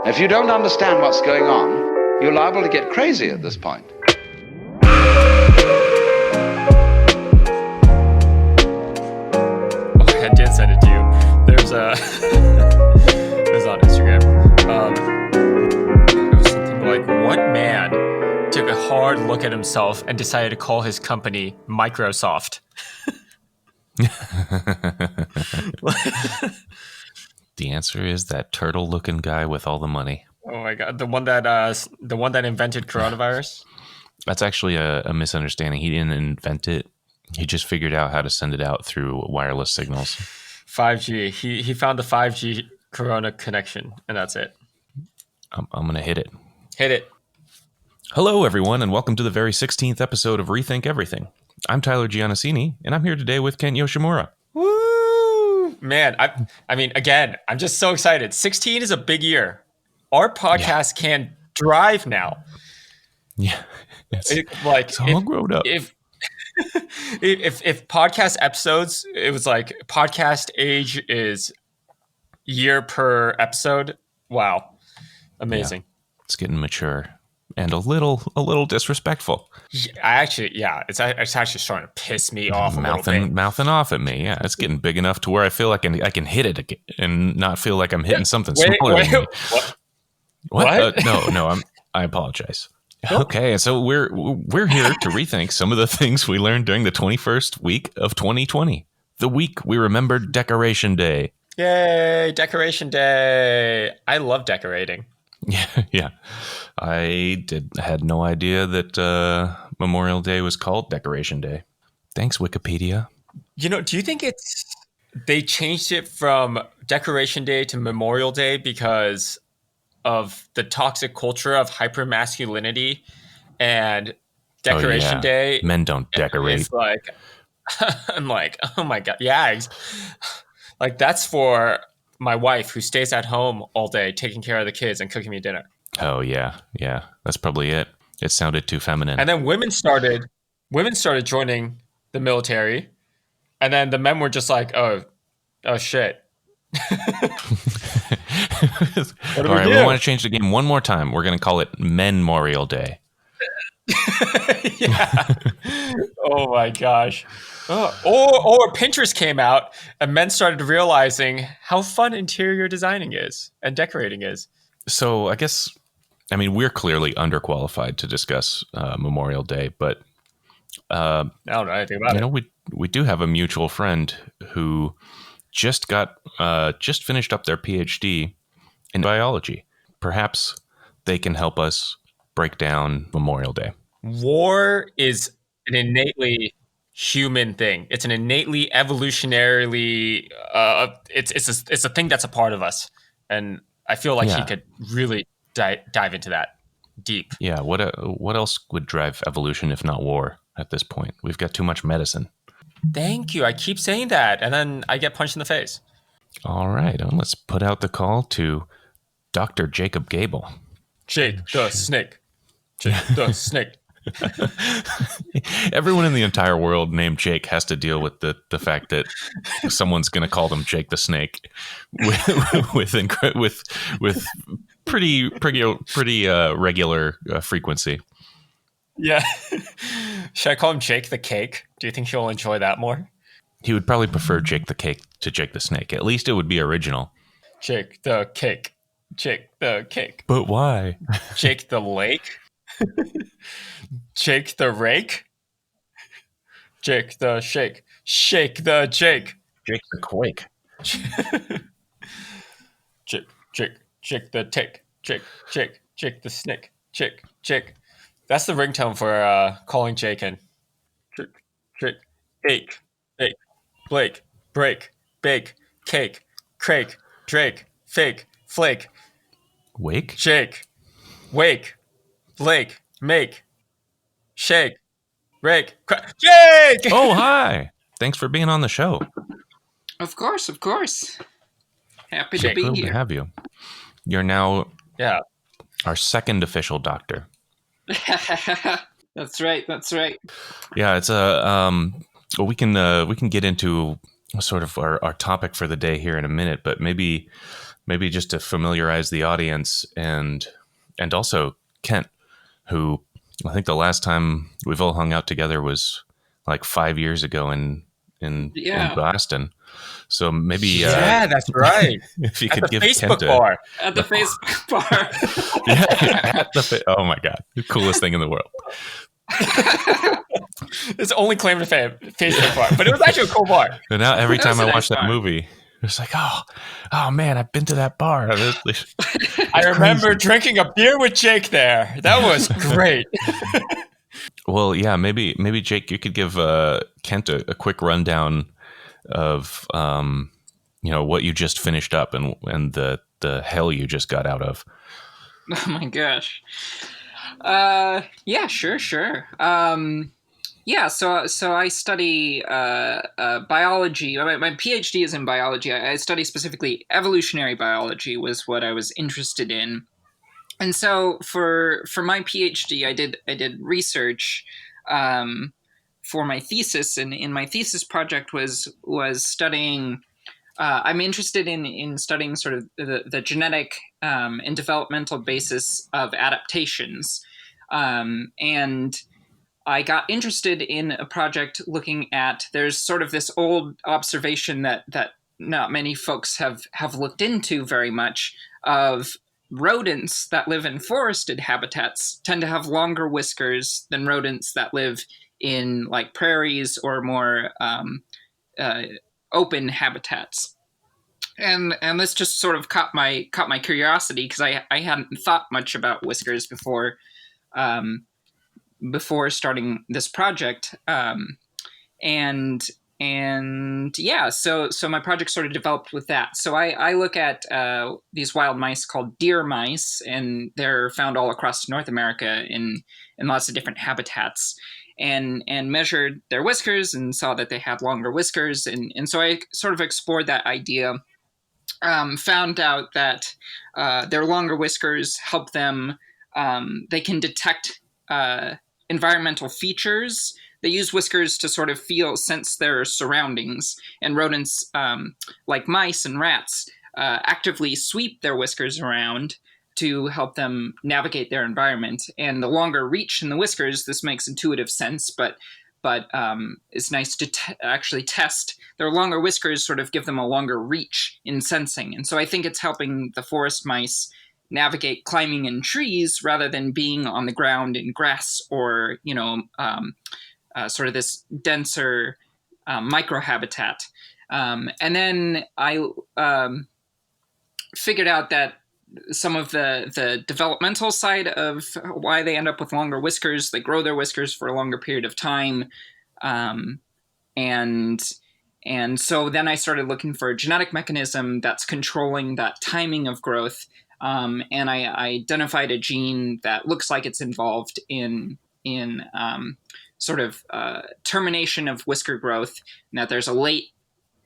If you don't understand what's going on, you're liable to get crazy at this point. I did send it to you. There's a it was on Instagram. It was something like, what man took a hard look at himself and decided to call his company Microsoft? The answer is that turtle-looking guy with all the money. Oh my god, the one that invented coronavirus. That's actually a misunderstanding. He didn't invent it. He just figured out how to send it out through wireless signals. 5G. He found the 5G corona connection, and that's it. I'm going to hit it. Hit it. Hello, everyone, and welcome to the very 16th episode of Rethink Everything. I'm Tyler Giannassini, and I'm here today with Kent Yoshimura. Woo! Man, I mean, again, I'm just so excited. 16 is a big year. Our podcast can drive now. Yeah. It's all grown up. If podcast episodes, it was like podcast age is year per episode. Wow. Amazing. Yeah, it's getting mature and a little disrespectful. It's actually starting to piss me off mouthing off at me. Yeah, it's getting big enough to where I feel like I can hit it again and not feel like I'm hitting something smaller than me. What? No, I apologize. Nope. Okay, so we're here to rethink some of the things we learned during the 21st week of 2020. The week we remembered Decoration Day. Yay, Decoration Day. I love decorating. Yeah. I had no idea that Memorial Day was called Decoration Day. Thanks, Wikipedia. You know, do you think they changed it from Decoration Day to Memorial Day because of the toxic culture of hypermasculinity and Decoration Day? Men don't decorate. It's like, I'm like, oh my God. Yeah. Like, that's for my wife who stays at home all day taking care of the kids and cooking me dinner. Oh, yeah. Yeah. That's probably it. It sounded too feminine. And then women started joining the military. And then the men were just like, oh shit. All right, we want to change the game one more time. We're going to call it Memorial Day. Yeah. Oh my gosh. Or Pinterest came out and men started realizing how fun interior designing is and decorating is. So I mean, we're clearly underqualified to discuss Memorial Day, but I don't know anything about it. We do have a mutual friend who just finished up their PhD in biology. Perhaps they can help us break down Memorial Day. War is an innately human thing. It's an innately evolutionarily it's a thing that's a part of us, and I feel like he could really dive into that deep. Yeah. What else would drive evolution if not war at this point? We've got too much medicine. Thank you. I keep saying that, and then I get punched in the face. All right. Let's put out the call to Dr. Jacob Gable. Jake the Snake. Jake the Snake. Everyone in the entire world named Jake has to deal with the fact that someone's going to call them Jake the Snake with pretty regular frequency. Yeah. Should I call him Jake the Cake? Do you think he'll enjoy that more? He would probably prefer Jake the Cake to Jake the Snake. At least it would be original. Jake the Cake. Jake the Cake. But why? Jake the Lake? Jake the Rake? Jake the Shake. Shake the Jake. Jake the Quake. Jake the Tick. Jake the Snake. Jake. That's the ringtone for calling Jake in. Jake. Ache. Blake. Break. Bake. Cake. Crake. Drake. Fake. Flake. Wake? Shake. Wake. Blake. Make. Shake. Rake. Jake! Oh, hi. Thanks for being on the show. Of course. Happy Jake, to be thrilled here. to have you. You're now our second official doctor. That's right. Yeah, it's well, we can get into sort of our topic for the day here in a minute, but maybe maybe just to familiarize the audience and also Kent, who I think the last time we've all hung out together was like 5 years ago in Boston. So maybe that's right. If you at could the give Facebook Kent bar. At the Facebook bar. oh my God, the coolest thing in the world. It's only claim to fame, Facebook bar, but it was actually a cool bar. And now every time I watch nice that bar. movie, it's like, oh man, I've been to that bar. I remember drinking a beer with Jake there. That was great. Well, yeah, maybe Jake, you could give Kent a quick rundown of what you just finished up and the hell you just got out of. Oh my gosh. Yeah, sure. So I study biology. My PhD is in biology. I study specifically evolutionary biology was what I was interested in. And so for my PhD, I did research for my thesis, and in my thesis project was studying. I'm interested in studying sort of the genetic and developmental basis of adaptations, and I got interested in a project looking at. There's sort of this old observation that not many folks have looked into very much of rodents that live in forested habitats tend to have longer whiskers than rodents that live in like prairies or more open habitats. And this just sort of caught my curiosity because I hadn't thought much about whiskers before starting this project. So my project sort of developed with that. So I look at these wild mice called deer mice, and they're found all across North America in lots of different habitats, and measured their whiskers and saw that they had longer whiskers. And so I sort of explored that idea, found out that their longer whiskers help them, they can detect environmental features. They use whiskers to sort of sense their surroundings, and rodents like mice and rats actively sweep their whiskers around to help them navigate their environment. And the longer reach in the whiskers, this makes intuitive sense, but it's nice to actually test. Their longer whiskers sort of give them a longer reach in sensing. And so I think it's helping the forest mice navigate climbing in trees rather than being on the ground in grass or, sort of this denser microhabitat. And then I figured out that some of the developmental side of why they end up with longer whiskers, they grow their whiskers for a longer period of time. And so then I started looking for a genetic mechanism that's controlling that timing of growth. And I identified a gene that looks like it's involved in sort of termination of whisker growth, and that there's a late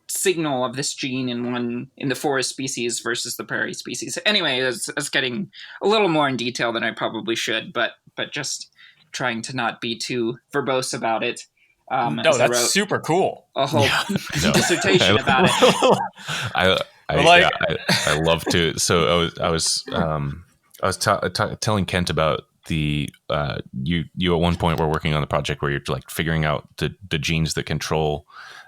signal of this gene in the forest species versus the prairie species. Anyway, it's getting a little more in detail than I probably should, but just trying to not be too verbose about it. No, that's super cool. A whole dissertation about it. I love to. So I was telling Kent about the you at one point were working on the project where you're like figuring out the genes that control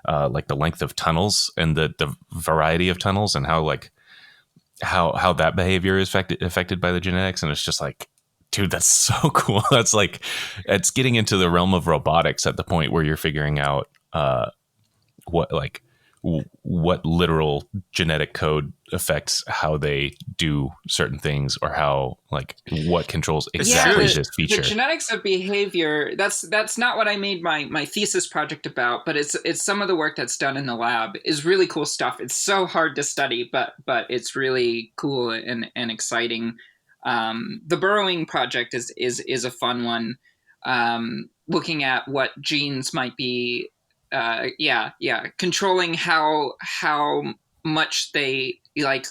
like the length of tunnels and the variety of tunnels and how that behavior is affected by the genetics. And it's just like, dude, that's so cool. That's like, it's getting into the realm of robotics at the point where you're figuring out what literal genetic code affects how they do certain things, or how what controls exactly this feature. The genetics of behavior, that's not what I made my thesis project about, but it's some of the work that's done in the lab is really cool stuff. It's so hard to study, but it's really cool and exciting. The burrowing project is a fun one, looking at what genes might be controlling how much they like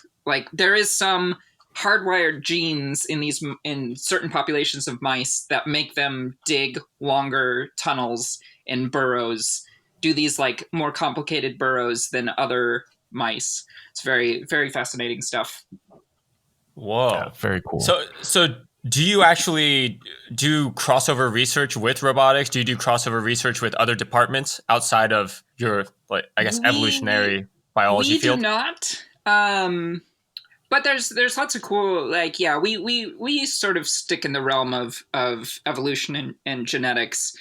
there is some hardwired genes in certain populations of mice that make them dig longer tunnels and burrows, do these like more complicated burrows than other mice. It's very, very fascinating stuff. Whoa, yeah, very cool. So do you actually do crossover research with robotics? Do you do crossover research with other departments outside of your, like, I guess, evolutionary biology field? We do not. But there's lots of cool, like, yeah, we sort of stick in the realm of evolution and genetics.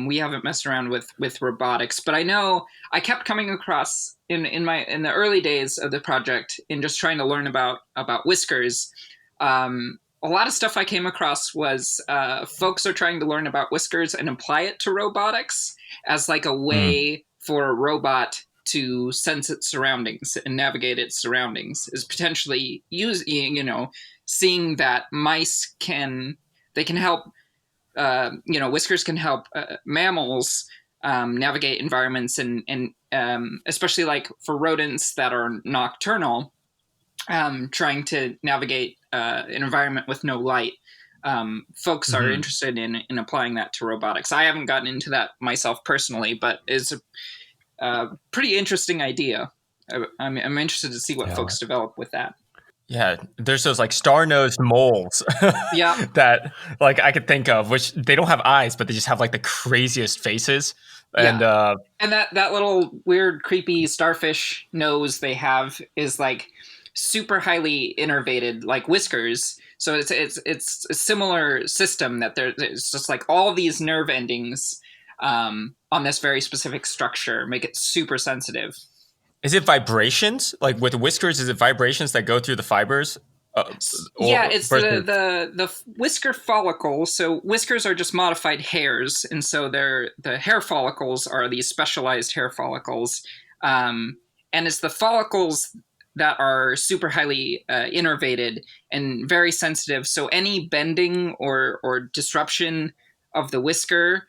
We haven't messed around with robotics, but I know I kept coming across in the early days of the project, in just trying to learn about whiskers. A lot of stuff I came across was folks are trying to learn about whiskers and apply it to robotics as like a way for a robot to sense its surroundings and navigate its surroundings, is potentially seeing that mice can help, whiskers can help mammals navigate environments, and especially like for rodents that are nocturnal, trying to navigate an environment with no light. Folks are interested in applying that to robotics. I haven't gotten into that myself personally, but it's a pretty interesting idea. I'm interested to see what folks develop with that. Yeah, there's those like star-nosed moles Yeah. that like I could think of, which they don't have eyes, but they just have like the craziest faces. And and that little weird, creepy starfish nose they have is like super highly innervated, like whiskers. So it's a similar system that it's just like all these nerve endings on this very specific structure make it super sensitive. Is it vibrations? Like with whiskers, is it vibrations that go through the fibers? It's the whisker follicles. So whiskers are just modified hairs, and so the hair follicles are these specialized hair follicles, and it's the follicles that are super highly innervated and very sensitive. So any bending or disruption of the whisker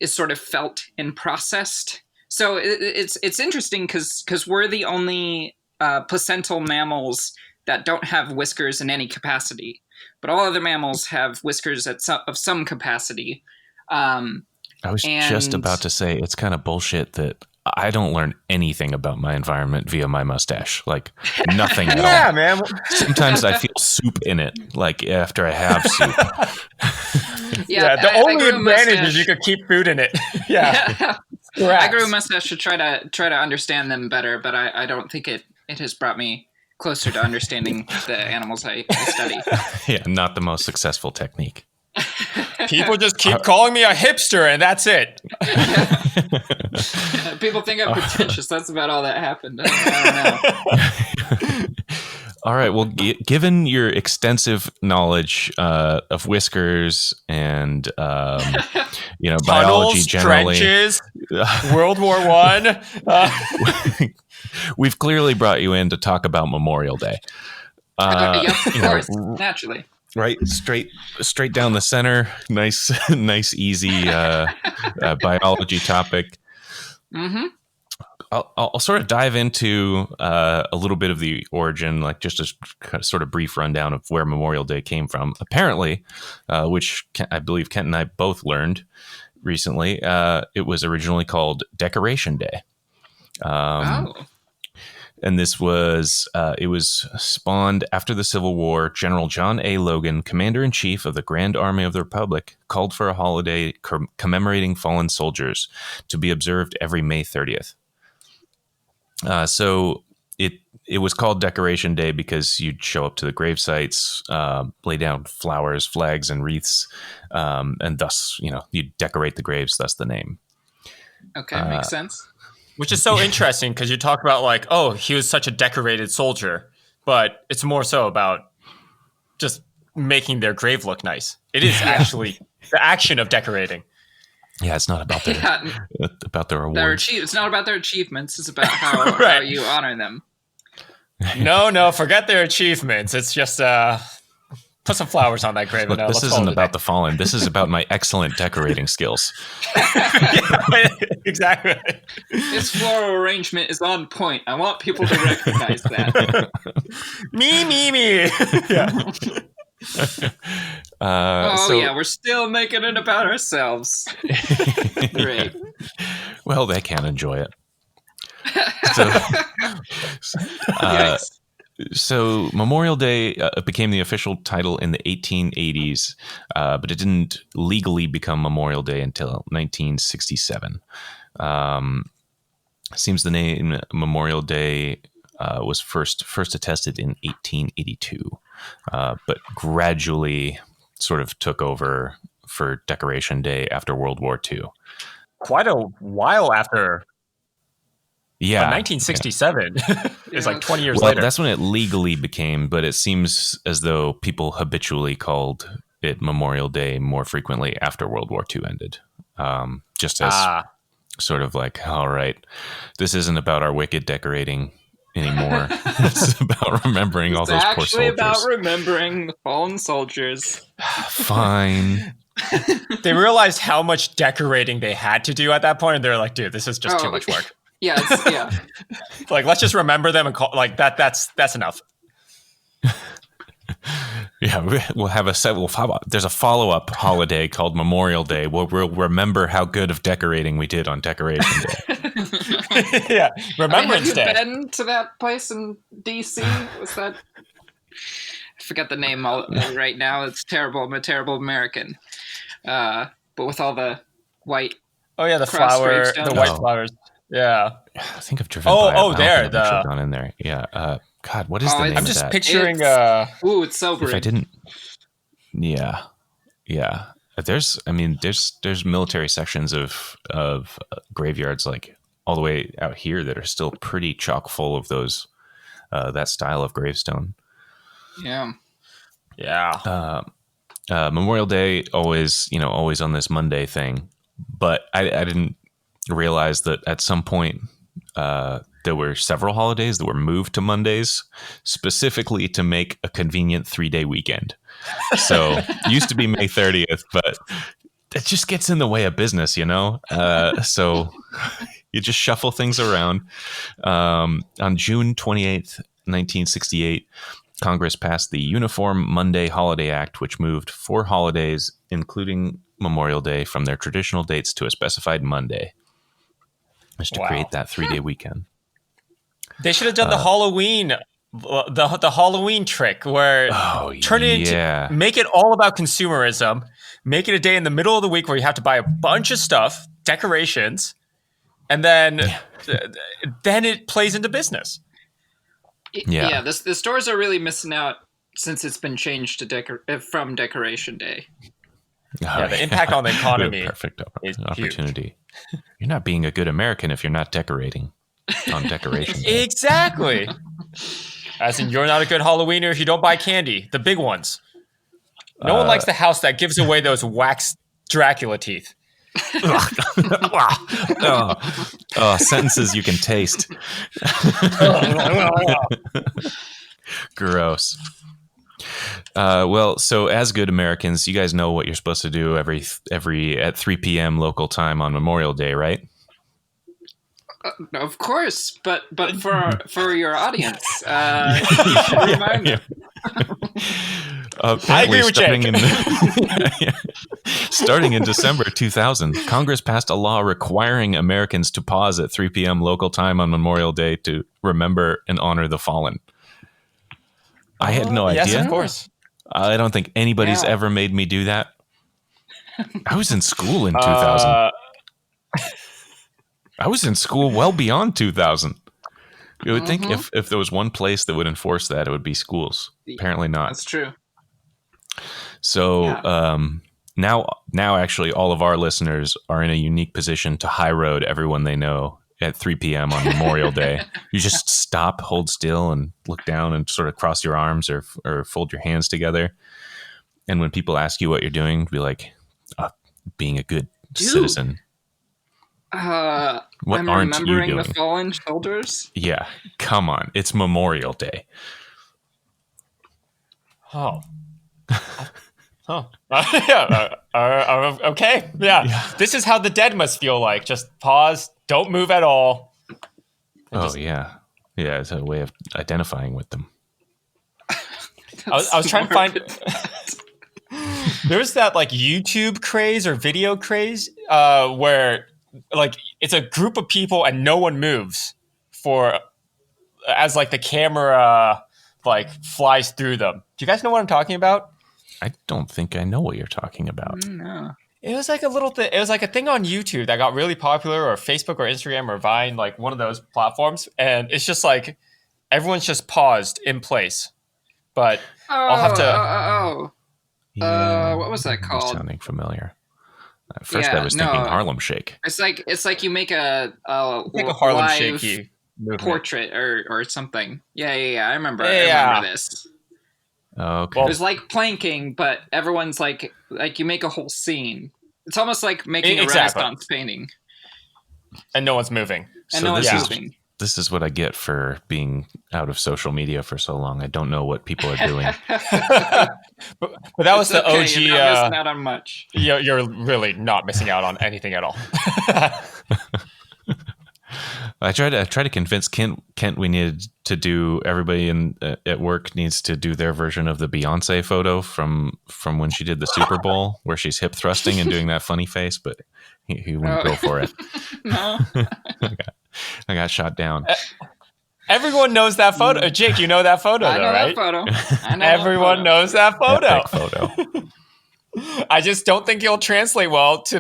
is sort of felt and processed. So it's interesting because we're the only placental mammals that don't have whiskers in any capacity, but all other mammals have whiskers of some capacity. I was just about to say, it's kind of bullshit that I don't learn anything about my environment via my mustache. Like nothing at all. Yeah, man. Sometimes I feel soup in it, like after I have soup. The only advantage is you could keep food in it. Yeah. I grew a mustache to try to understand them better, but I don't think it has brought me closer to understanding the animals I study. Yeah, not the most successful technique. People just keep calling me a hipster, and that's it. People think I'm pretentious. That's about all that happened. I don't know. All right. Well, given your extensive knowledge of whiskers and biology tunnels, generally, trenches, World War I, we've clearly brought you in to talk about Memorial Day. Of course, naturally. Right, straight down the center. Nice, easy biology topic. Mm-hmm. I'll sort of dive into a little bit of the origin, like just a sort of brief rundown of where Memorial Day came from. Apparently, which I believe Kent and I both learned recently, it was originally called Decoration Day. And this was, it was spawned after the Civil War. General John A. Logan, Commander-in-Chief of the Grand Army of the Republic, called for a holiday commemorating fallen soldiers to be observed every May 30th. So it was called Decoration Day because you'd show up to the grave sites, lay down flowers, flags, and wreaths, and thus, you'd decorate the graves, thus the name. Okay, makes sense. Which is so interesting because you talk about like, oh, he was such a decorated soldier, but it's more so about just making their grave look nice. It is actually the action of decorating. Yeah, it's not about their awards. It's not about their achievements. It's about how you honor them. No, forget their achievements. It's just put some flowers on that grave. Look, this isn't about the fallen. This is about my excellent decorating skills. Exactly. This floral arrangement is on point. I want people to recognize that. Me. Yeah. We're still making it about ourselves. Great. Well, they can enjoy it. So Memorial Day became the official title in the 1880s, but it didn't legally become Memorial Day until 1967. Seems the name Memorial Day was first attested in 1882, but gradually sort of took over for Decoration Day after World War II. Quite a while after. Yeah. But 1967 is like 20 years later. That's when it legally became, but it seems as though people habitually called it Memorial Day more frequently after World War II ended. Just as sort of like, all right, this isn't about our wicked decorating anymore. It's about remembering all those poor soldiers. It's actually about remembering the fallen soldiers. Fine. They realized how much decorating they had to do at that point, and they're like, dude, this is just too much work. Yeah. Like, let's just remember them and call like that. That's enough. Yeah, we'll have there's a follow-up holiday called Memorial Day. We'll remember how good of decorating we did on Decoration Day. Yeah, Remembrance Day. Have you been to that place in DC? Was that? I forget the name right now. It's terrible. I'm a terrible American. But with all the white. Oh yeah, the white flowers. Yeah, I think I've driven by. There. I've gone in there. Yeah. God, what is the name I'm of just that? picturing. It's sobering. If I didn't. Yeah. There's military sections of graveyards like all the way out here that are still pretty chock full of those that style of gravestone. Yeah. Memorial Day always on this Monday thing, but I didn't realize that at some point there were several holidays that were moved to Mondays specifically to make a convenient 3-day weekend. So used to be May 30th, but it just gets in the way of business, so you just shuffle things around. On June 28th, 1968, Congress passed the Uniform Monday Holiday Act, which moved 4 holidays, including Memorial Day, from their traditional dates to a specified Monday. Just to create that 3-day weekend. Make it all about consumerism, make it a day in the middle of the week where you have to buy a bunch of stuff, decorations, and then it plays into business. Yeah, the stores are really missing out since it's been changed to from Decoration Day. The impact on the economy perfect opportunity. You're not being a good American if you're not decorating on Decoration Day. Exactly. As in, you're not a good Halloweener if you don't buy candy, the big ones. No one likes the house that gives away those wax Dracula teeth. Sentences you can taste. Gross. So as good Americans, you guys know what you're supposed to do every at 3 p.m. local time on Memorial Day, right? Of course, but for your audience, remind me. I agree with Jake. Starting in December 2000, Congress passed a law requiring Americans to pause at 3 p.m. local time on Memorial Day to remember and honor the fallen. I had no idea. Yes, of course. I don't think anybody's ever made me do that. I was in school in 2000. I was in school well beyond 2000. You would think if there was one place that would enforce that, it would be schools. Apparently not. That's true. So now actually all of our listeners are in a unique position to high road everyone they know at 3 p.m. on Memorial Day. You just stop, hold still, and look down and sort of cross your arms or fold your hands together. And when people ask you what you're doing, be like, being a good citizen. What I'm aren't you remembering doing? the fallen soldiers. Yeah, come on. It's Memorial Day. Oh. Okay. Yeah. This is how the dead must feel like. Just pause. Don't move at all. Yeah. It's a way of identifying with them. I was trying to find. There's that like YouTube craze or video craze where like it's a group of people and no one moves. for as like the camera like flies through them. Do you guys know what I'm talking about? I don't think I know what you're talking about. No. It was like a little thing. It was like a thing on YouTube that got really popular, or Facebook, or Instagram, or Vine, like one of those platforms. And it's just like everyone's just paused in place. But I'll have to. What was that called? Sounding familiar. At first, I was thinking Harlem Shake. It's like you make a Harlem Shake portrait or something. Yeah. I remember. I remember this. Okay. It was like planking, but everyone's like you make a whole scene. It's almost like making a Renaissance painting, and no one's moving. This is what I get for being out of social media for so long. I don't know what people are doing. but that was the OG. You're not missing out on much. You're really not missing out on anything at all. I tried to convince Kent we needed to do, everybody at work needs to do their version of the Beyonce photo from when she did the Super Bowl, where she's hip thrusting and doing that funny face, but he wouldn't go for it. No. I got shot down. Everyone knows that photo. Jake, you know that photo, I know right? That photo. Everyone knows that photo. Epic photo. I just don't think it'll translate well to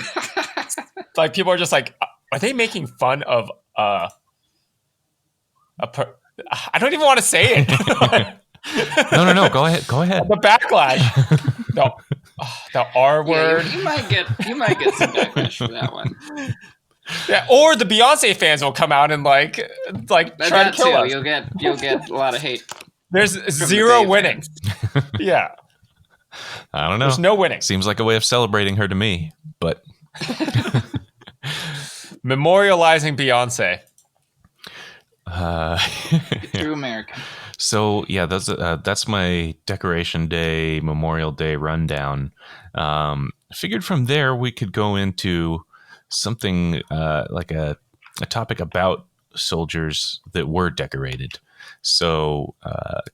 like people are just like, are they making fun of I don't even want to say it. No. Go ahead. The backlash. The R word. You might get some backlash for that one. Yeah, or the Beyonce fans will come out and like try to kill us. You'll get a lot of hate. There's zero winning. Yeah. I don't know. There's no winning. Seems like a way of celebrating her to me, but memorializing Beyonce. True American. So yeah, that's my Decoration Day, Memorial Day rundown. Figured from there we could go into something like a topic about soldiers that were decorated. So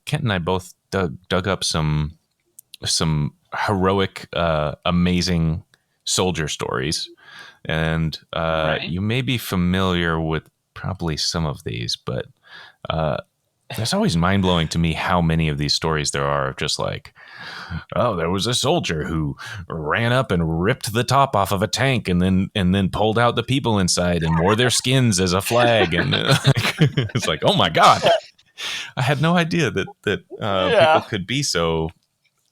Kent and I both dug up some heroic, amazing soldier stories, and right. You may be familiar with probably some of these, but it's always mind-blowing to me how many of these stories there are of just like, oh, there was a soldier who ran up and ripped the top off of a tank and then pulled out the people inside and wore their skins as a flag, and it's like, oh my god, I had no idea that people could be so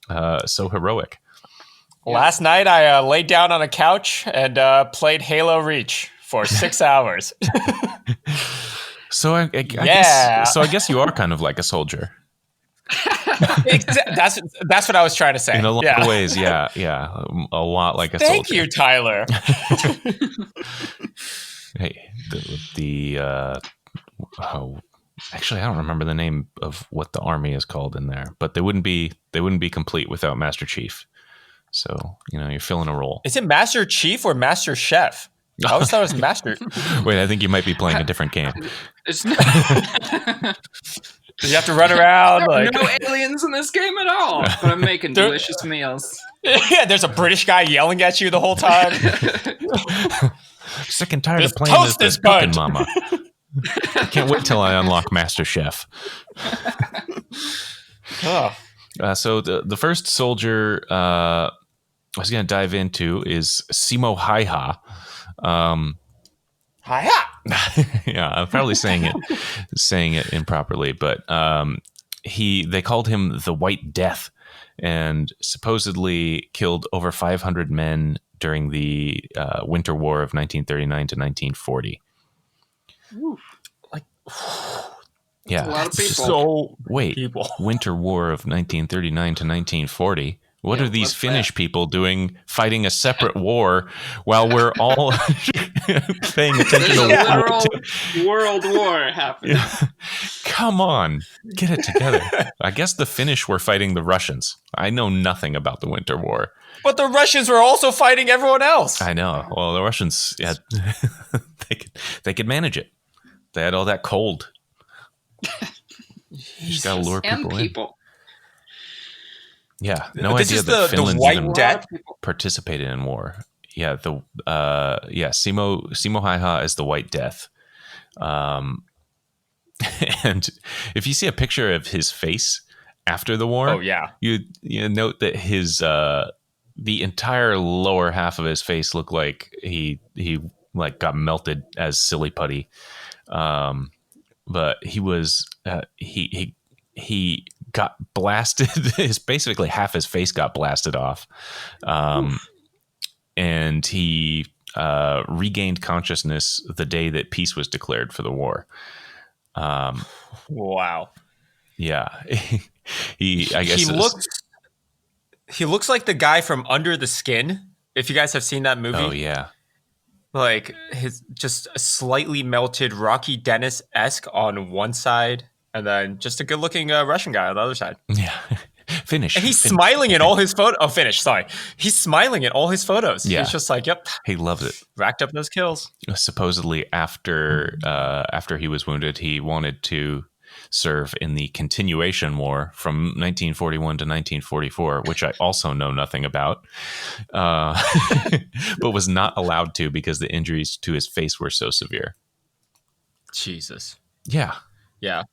heroic. Last night I laid down on a couch and played Halo Reach for 6 hours. So I guess you are kind of like a soldier. That's what I was trying to say. In a lot of ways, yeah, a lot like a soldier. Thank you, Tyler. Hey, actually, I don't remember the name of what the army is called in there, but they wouldn't be complete without Master Chief. So you're filling a role. Is it Master Chief or Master Chef? I always thought it was Master. Wait, I think you might be playing a different game. You have to run around. There are no aliens in this game at all. But I'm making delicious meals. Yeah, there's a British guy yelling at you the whole time. Sick and tired of playing this cooking mama. I can't wait till I unlock Master Chef. So the first soldier I was going to dive into is Simo Haiha. Yeah, I'm probably saying it improperly, but they called him the White Death, and supposedly killed over 500 men during the Winter War of 1939 to 1940. Oof. Yeah, a lot of people. So wait, people. Winter War of 1939 to 1940. What are these Finnish people doing fighting a separate war while we're all paying attention to World War happening? Yeah. Come on, get it together. I guess the Finnish were fighting the Russians. I know nothing about the Winter War. But the Russians were also fighting everyone else. I know. Well, the Russians, yeah, they could manage it. They had all that cold. You just gotta lure people in. Yeah, no idea that Finland's even participated in war. Yeah, Simo Haiha is the White Death. And if you see a picture of his face after the war, oh yeah, you note that his the entire lower half of his face looked like he like got melted as silly putty. But he was he got blasted. His basically half his face got blasted off, and he regained consciousness the day that peace was declared for the war. Wow. Yeah, I guess he looks like the guy from Under the Skin. If you guys have seen that movie, oh yeah, like his just a slightly melted Rocky Dennis-esque on one side, and then just a good-looking Russian guy on the other side. yeah. Finish. And he's smiling in all his photos. Oh, finish. Sorry, he's smiling in all his photos. Yeah. He's just like, yep, he loves it. Racked up those kills. Supposedly, after he was wounded, he wanted to serve in the continuation war from 1941 to 1944, which I also know nothing about, but was not allowed to because the injuries to his face were so severe. Jesus. Yeah. Yeah.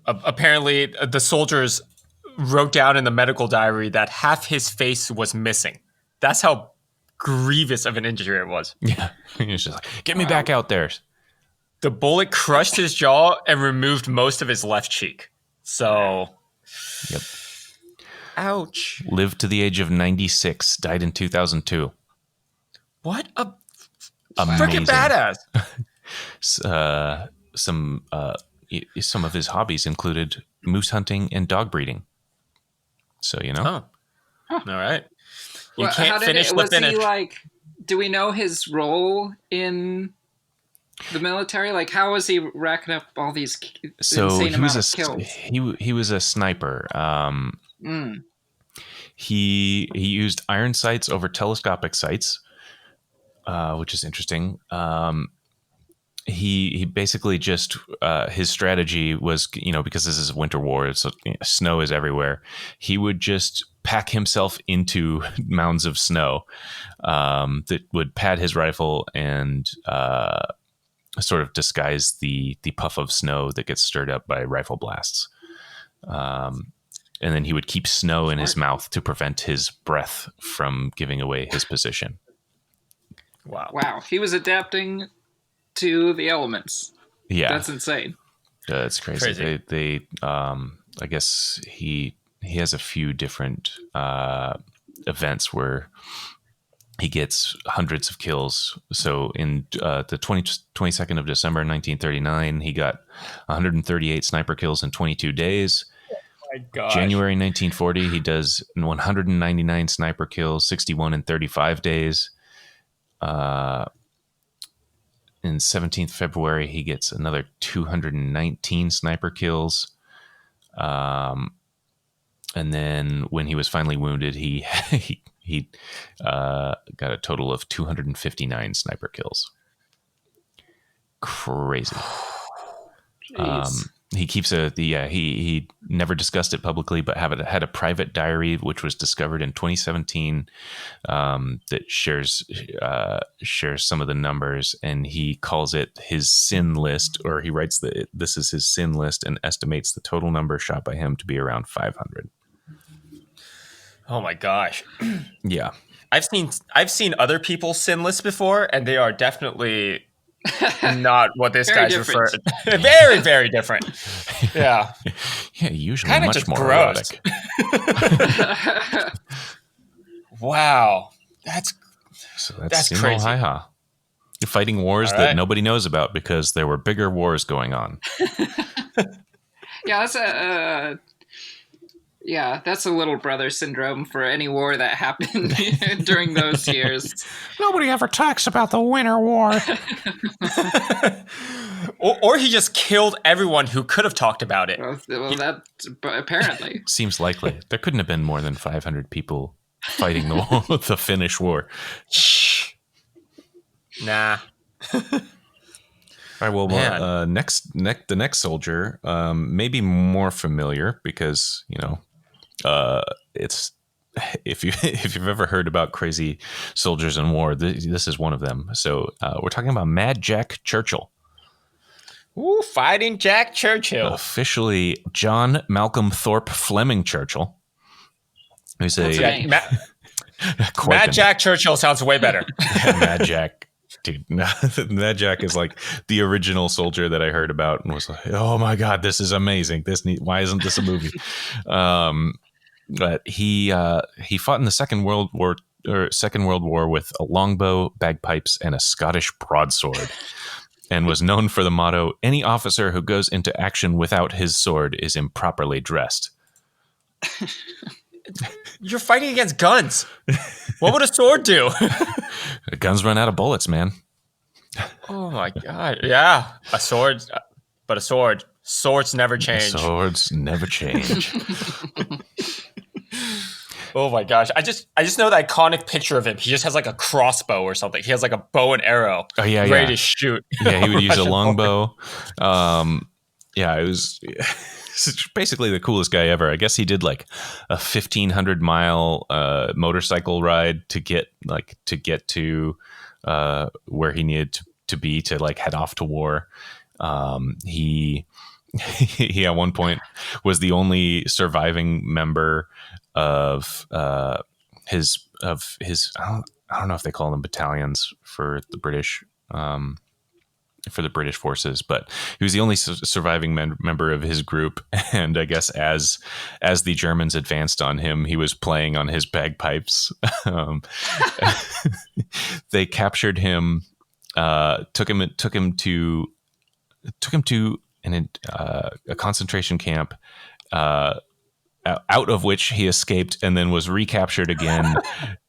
Apparently, the soldiers wrote down in the medical diary that half his face was missing. That's how grievous of an injury it was. Yeah. He was just like, get me back out there. The bullet crushed his jaw and removed most of his left cheek. So, yep. Ouch. Lived to the age of 96, died in 2002. What a freaking badass. Some of his hobbies included moose hunting and dog breeding. So, you know. All right. You Well, can't finish the finish. He like, do we know his role in the military? Like, how was he racking up all these insane amount of kills? He was a sniper. He used iron sights over telescopic sights, which is interesting. He basically just his strategy was, because this is a winter war, so snow is everywhere. He would just pack himself into mounds of snow that would pad his rifle and sort of disguise the puff of snow that gets stirred up by rifle blasts. And then he would keep snow in his mouth to prevent his breath from giving away his position. Wow. He was adapting to the elements. Yeah. That's insane. It's crazy. They I guess he has a few different events where he gets hundreds of kills. So in the 22nd of December 1939, he got 138 sniper kills in 22 days. My gosh. January 1940, he does 199 sniper kills, 61 in 35 days. In 17th February, he gets another 219 sniper kills. And then when he was finally wounded, he got a total of 259 sniper kills. Crazy. He keeps he never discussed it publicly, but had a private diary which was discovered in 2017 that shares some of the numbers, and he calls it his sin list, or he writes that this is his sin list and estimates the total number shot by him to be around 500. Oh my gosh. Yeah. I've seen other people's sin lists before, and they are definitely not what this guy's referring to. Very, very different. Yeah. Yeah, usually kinda much just more gross. erotic. Wow. That's crazy. Hi-ha. You're fighting wars that nobody knows about because there were bigger wars going on. Yeah, that's a little brother syndrome for any war that happened during those years. Nobody ever talks about the Winter War. or he just killed everyone who could have talked about it. Well, that apparently seems likely. There couldn't have been more than 500 people fighting the Finnish War. Nah. All right. Well, the next soldier may be more familiar because it's if you've ever heard about crazy soldiers in war, this is one of them. So we're talking about Mad Jack Churchill. Ooh, Fighting Jack Churchill. Officially, John Malcolm Thorpe Fleming Churchill. Who's Mad Jack Churchill sounds way better. Mad Jack. Dude, Mad Jack is like the original soldier that I heard about and was like, oh my God, this is amazing. Why isn't this a movie? But he fought in the Second World War with a longbow, bagpipes, and a Scottish broadsword, and was known for the motto, any officer who goes into action without his sword is improperly dressed. You're fighting against guns. What would a sword do? Guns run out of bullets, man. Oh my God. Yeah. A sword, but a sword. Swords never change. Swords never change. Oh my gosh. I just know the iconic picture of him. He just has like a crossbow or something. He has like a bow and arrow. Oh, yeah, ready to shoot. Yeah, he would use a longbow. It was basically the coolest guy ever. I guess he did like a 1,500-mile motorcycle ride to get to where he needed to be to like head off to war. He at one point was the only surviving member of his I don't know if they call them battalions for the British forces, but he was the only surviving member of his group. And I guess as the Germans advanced on him, he was playing on his bagpipes. They captured him, took him to a concentration camp, out of which he escaped and then was recaptured again.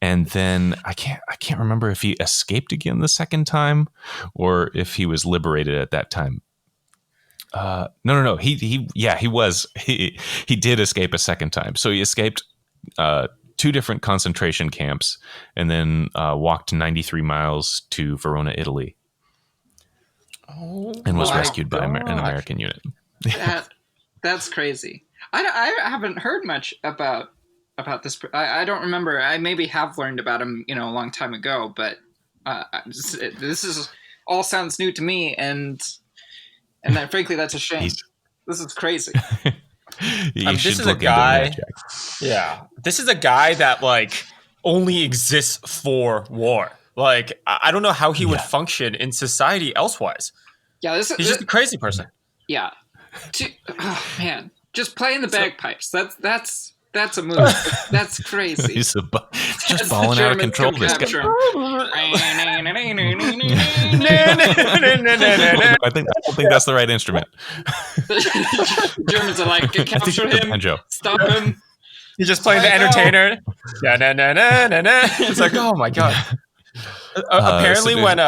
And then I can't remember if he escaped again the second time or if he was liberated at that time. No. He did escape a second time. So he escaped 2 different concentration camps and then walked 93 miles to Verona, Italy. And was rescued by an American unit. That's crazy. I haven't heard much about this. I don't remember. I maybe have learned about him, a long time ago, but this is all sounds new to me, and that, frankly, that's a shame. This is crazy. This is a guy. Yeah, this is a guy that like only exists for war. Like I don't know how he would function in society elsewise. Yeah, he's just a crazy person. Yeah. Oh man. Just playing the bagpipes. That's a move. That's crazy. He's just balling out of control. This guy. I don't think that's the right instrument. Germans are like, capture him, stop him. He's just playing the entertainer. It's like, oh my God. Apparently, when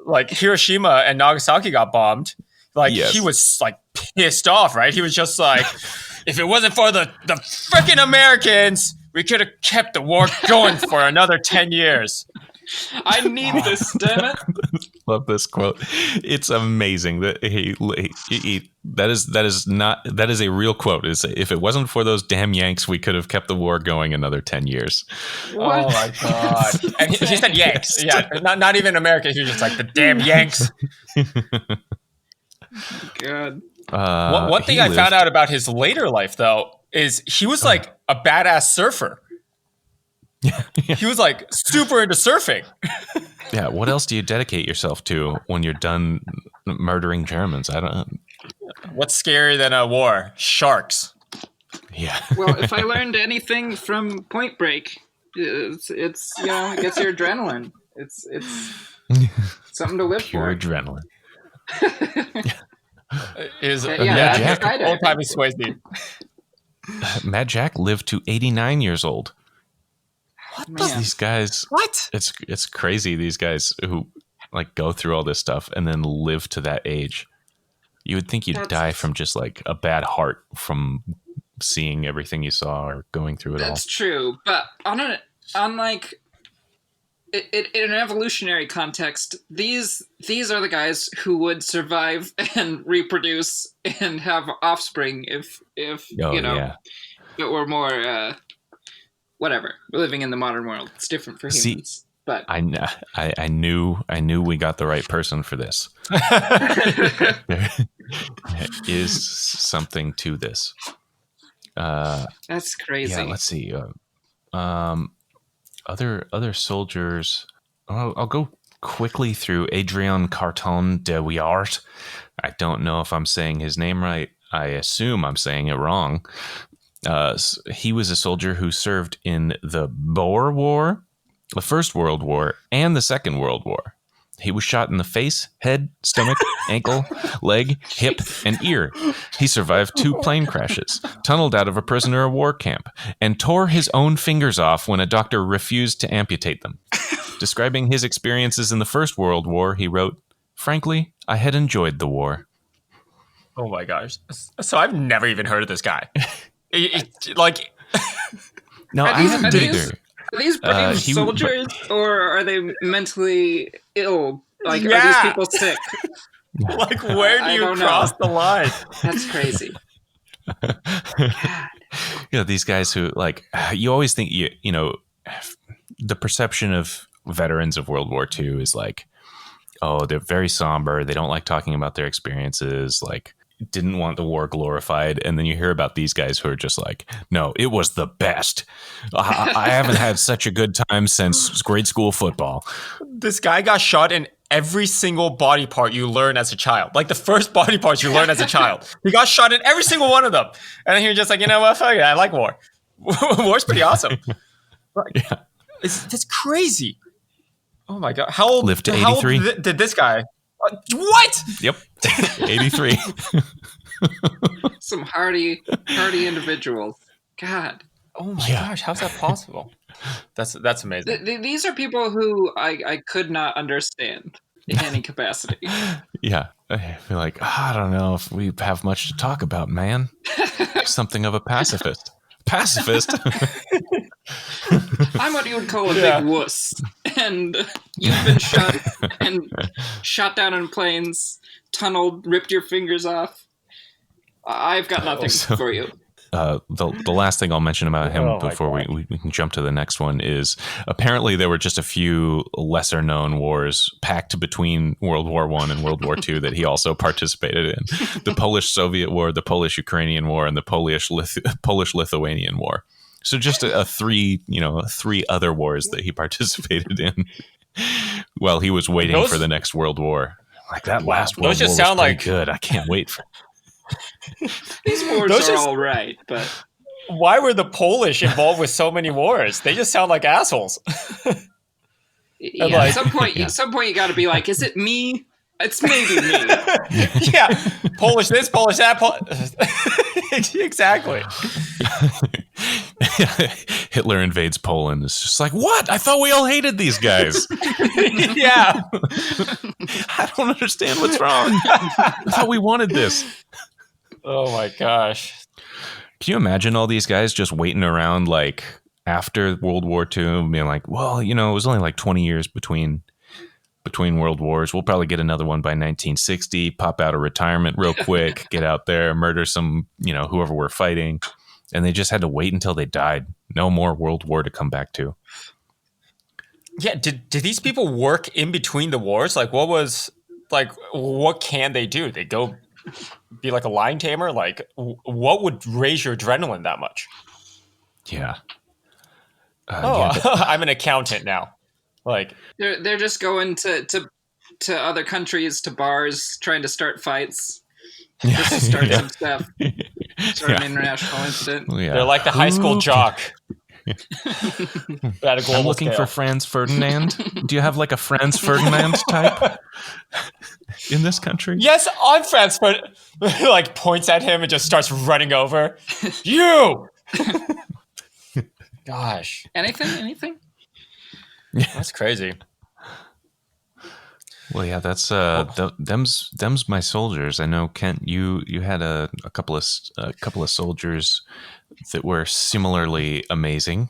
like Hiroshima and Nagasaki got bombed, he was like pissed off, right? He was just like, if it wasn't for the freaking Americans, we could have kept the war going for another 10 years. I need this, damn it. Love this quote. It's amazing that that is a real quote. Is if it wasn't for those damn Yanks, we could have kept the war going another 10 years. What? Oh my God. And he said Yanks. Yeah, not even America. He was just like the damn Yanks. God. One thing I found out about his later life, though, is he was like a badass surfer. He was like super into surfing. Yeah. What else do you dedicate yourself to when you're done murdering Germans? I don't know. What's scarier than a war? Sharks. Yeah. Well, if I learned anything from Point Break, it's it gets your adrenaline. It's something to live Pure for. Adrenaline. Mad Jack, old-timey Swayze. Mad Jack lived to 89 years old. What these guys? What? It's crazy. These guys who like go through all this stuff and then live to that age. You would think you'd die from just like a bad heart from seeing everything you saw or going through it all. That's true, but on like in an evolutionary context, these are the guys who would survive and reproduce and have offspring if it were more whatever. We're living in the modern world. It's different for humans. But I knew we got the right person for this. There is something to this. That's crazy. Yeah, let's see. Other soldiers. I'll go quickly through Adrien Carton de Wiart. I don't know if I'm saying his name right. I assume I'm saying it wrong. He was a soldier who served in the Boer War, the First World War, and the Second World War. He was shot in the face, head, stomach, ankle, leg, hip, and ear. He survived 2 plane crashes, tunneled out of a prisoner of war camp, and tore his own fingers off when a doctor refused to amputate them. Describing his experiences in the First World War, he wrote, "Frankly, I had enjoyed the war." Oh my gosh. So I've never even heard of this guy. Like, no, I haven't either. Are these brave soldiers, or are they mentally ill? Like, are these people sick? Like, where do you cross the line? That's crazy. God. These guys who, like, you always think, the perception of veterans of World War II is like, oh, they're very somber. They don't like talking about their experiences. Like, didn't want the war glorified. And then you hear about these guys who are just like, no, it was the best. I haven't had such a good time since grade school football. This guy got shot in every single body part you learn as a child. Like the first body parts you learn as a child. He got shot in every single one of them. And then you're just like, you know what? Fuck it. I like war. War's pretty awesome. Yeah. That's crazy. Oh my God. How old, lived to 83. How old did this guy? What? Yep. 83. Some hardy individuals. God. Oh my gosh, how's that possible? That's amazing. These are people who I could not understand in any capacity. Yeah. I feel like, I don't know if we have much to talk about, man. Something of a pacifist. Pacifist? I'm what you would call a big wuss. And you've been shot down in planes, tunneled, ripped your fingers off. I've got nothing for you. The last thing I'll mention about him before we can jump to the next one is apparently there were just a few lesser known wars packed between World War I and World War II that he also participated in. The Polish-Soviet War, the Polish-Ukrainian War, and the Polish-Lithuanian War. So just three other wars that he participated in while he was waiting for the next World War. Like that last World War was pretty good. I can't wait for. These wars are all right, but why were the Polish involved with so many wars? They just sound like assholes. Yeah, at some point you got to be like, is it me? It's maybe me. Yeah, Polish this, Polish that. Exactly. Hitler invades Poland. It's just like, what? I thought we all hated these guys. Yeah. I don't understand what's wrong. I thought we wanted this. Oh my gosh. Can you imagine all these guys just waiting around like after World War II being like, well, it was only like 20 years between world wars. We'll probably get another one by 1960, pop out of retirement real quick, get out there, murder some, whoever we're fighting. And they just had to wait until they died. No more World War to come back to. Yeah. Did these people work in between the wars? Like what can they do? They go be like a lion tamer? Like what would raise your adrenaline that much? Yeah. I'm an accountant now. Like they're just going to other countries, to bars, trying to start fights. Just to start some stuff. Start an international incident. Yeah. They're like the high school jock. I'm looking for Franz Ferdinand. Do you have like a Franz Ferdinand type in this country? Yes, I'm Franz Ferdinand. Like points at him and just starts running over. You! Gosh. Anything? Yeah. That's crazy. Well, yeah, that's them's my soldiers. I know, Kent, you had a couple of soldiers that were similarly amazing.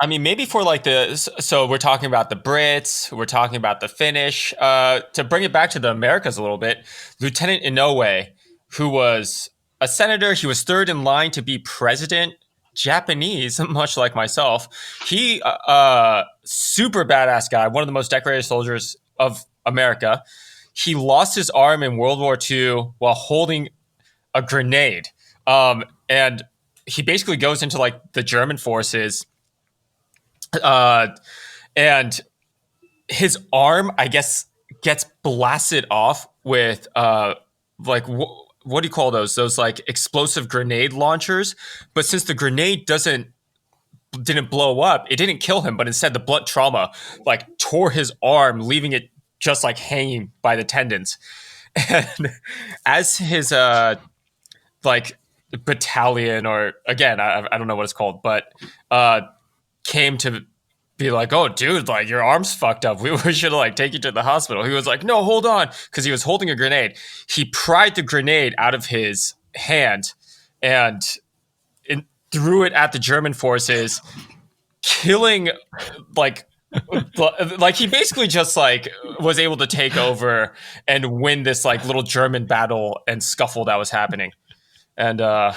I mean, maybe for like so we're talking about the Brits, we're talking about the Finnish. To bring it back to the Americas a little bit, Lieutenant Inoue, who was a senator, he was third in line to be president Japanese, much like myself. He, super badass guy, one of the most decorated soldiers of America. He lost his arm in World War II while holding a grenade. And he basically goes into like the German forces. And his arm, I guess, gets blasted off with like what do you call those? Those like explosive grenade launchers. But since the grenade didn't blow up, it didn't kill him, but instead the blunt trauma like tore his arm, leaving it just like hanging by the tendons. And as his like battalion, or again, I don't know what it's called, but came to be like, oh dude, like your arm's fucked up, we should like take you to the hospital. He was like, no, hold on, because he was holding a grenade. He pried the grenade out of his hand and threw it at the German forces, killing like he basically just like was able to take over and win this like little German battle and scuffle that was happening. And I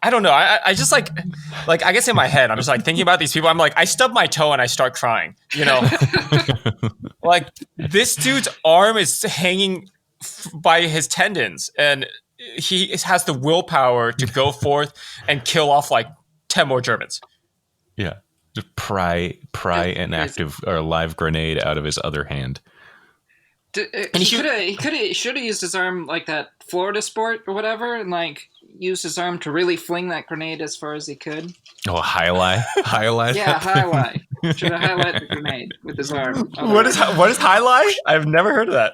don't know. I just like I guess in my head, I'm just like thinking about these people. I'm like, I stub my toe and I start crying, you know, like this dude's arm is hanging by his tendons and he has the willpower to go forth and kill off like 10 more Germans. Yeah. Just pry an active or live grenade out of his other hand. He should have used his arm like that Florida sport or whatever, and like used his arm to really fling that grenade as far as he could. Oh, highlight. Yeah, highlight. Should have highlighted the grenade with his arm. What is highlight? I've never heard of that.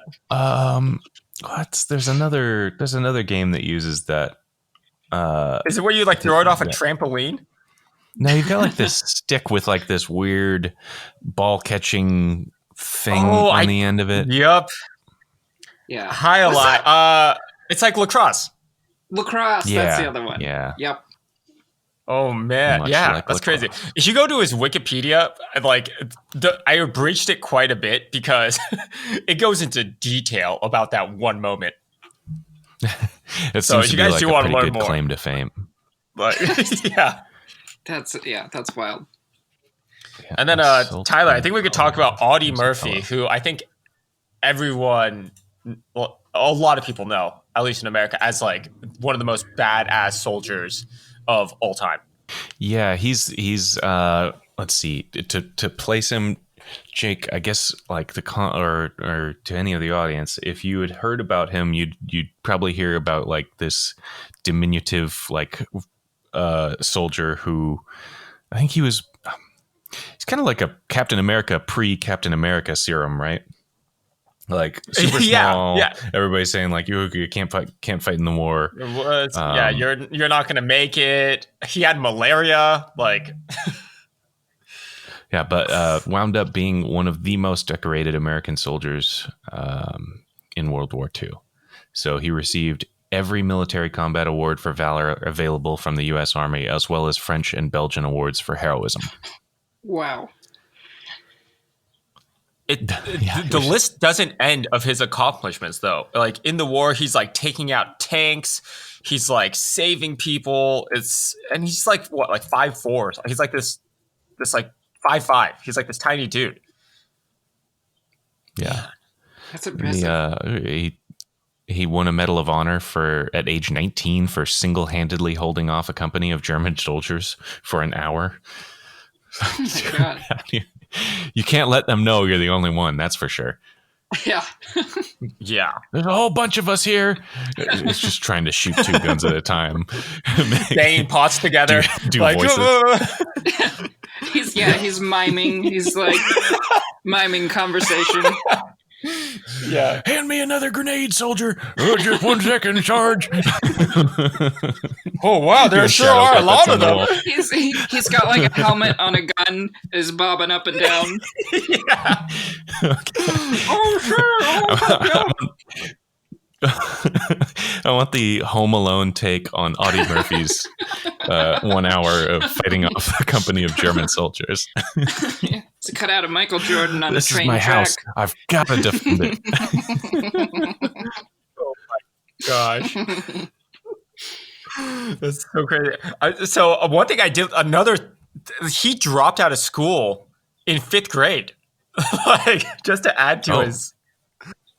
There's another game that uses that. Is it where you like throw it off a trampoline? No, you've got like this stick with like this weird ball catching thing on the end of it. Yep. Yeah. Highlight. It's like lacrosse. Lacrosse. Yeah. That's the other one. Yeah. Yep. Oh man, yeah, like that's crazy. If you go to his Wikipedia, like I abridged it quite a bit because it goes into detail about that one moment. It seems to you be guys like do a want to pretty learn good more. claim to fame. But yeah. That's wild. Yeah, and then Tyler, I think we could talk about Audie Murphy, who I think everyone, well, a lot of people know, at least in America, as like one of the most badass soldiers of all time. Yeah, he's let's see, to place him, Jake, I guess like or to any of the audience, if you had heard about him, you'd probably hear about like this diminutive like soldier who I think he's kind of like a Captain America pre-Captain America serum, right? Like super small. Yeah. Everybody's saying like you can't fight in the war. You're not gonna make it. He had malaria. Like, yeah, but wound up being one of the most decorated American soldiers in World War II. So he received every military combat award for valor available from the U.S. Army, as well as French and Belgian awards for heroism. Wow. The list doesn't end of his accomplishments, though. Like in the war, he's like taking out tanks. He's like saving people. And he's like what, like 5'4". He's like this like 5'5". He's like this tiny dude. Yeah, that's impressive. He won a Medal of Honor at age 19 for single-handedly holding off a company of German soldiers for an hour. Oh my God. You can't let them know you're the only one, that's for sure. Yeah. Yeah. There's a whole bunch of us here. It's just trying to shoot two guns at a time. Banging pots together. Do like, voices. He's miming. He's like miming conversation. Yeah. Hand me another grenade, soldier. Just 1 second, charge. Oh wow, there sure are a lot of them. He's got like a helmet on a gun, is bobbing up and down. Yeah. Okay. Oh sure. I want the Home Alone take on Audie Murphy's 1 hour of fighting off a company of German soldiers. Yeah. It's a cutout of Michael Jordan on this a train is my track. house. I've got to defend it. Oh my gosh. That's so crazy. One thing I did, he dropped out of school in 5th grade, like just to add to his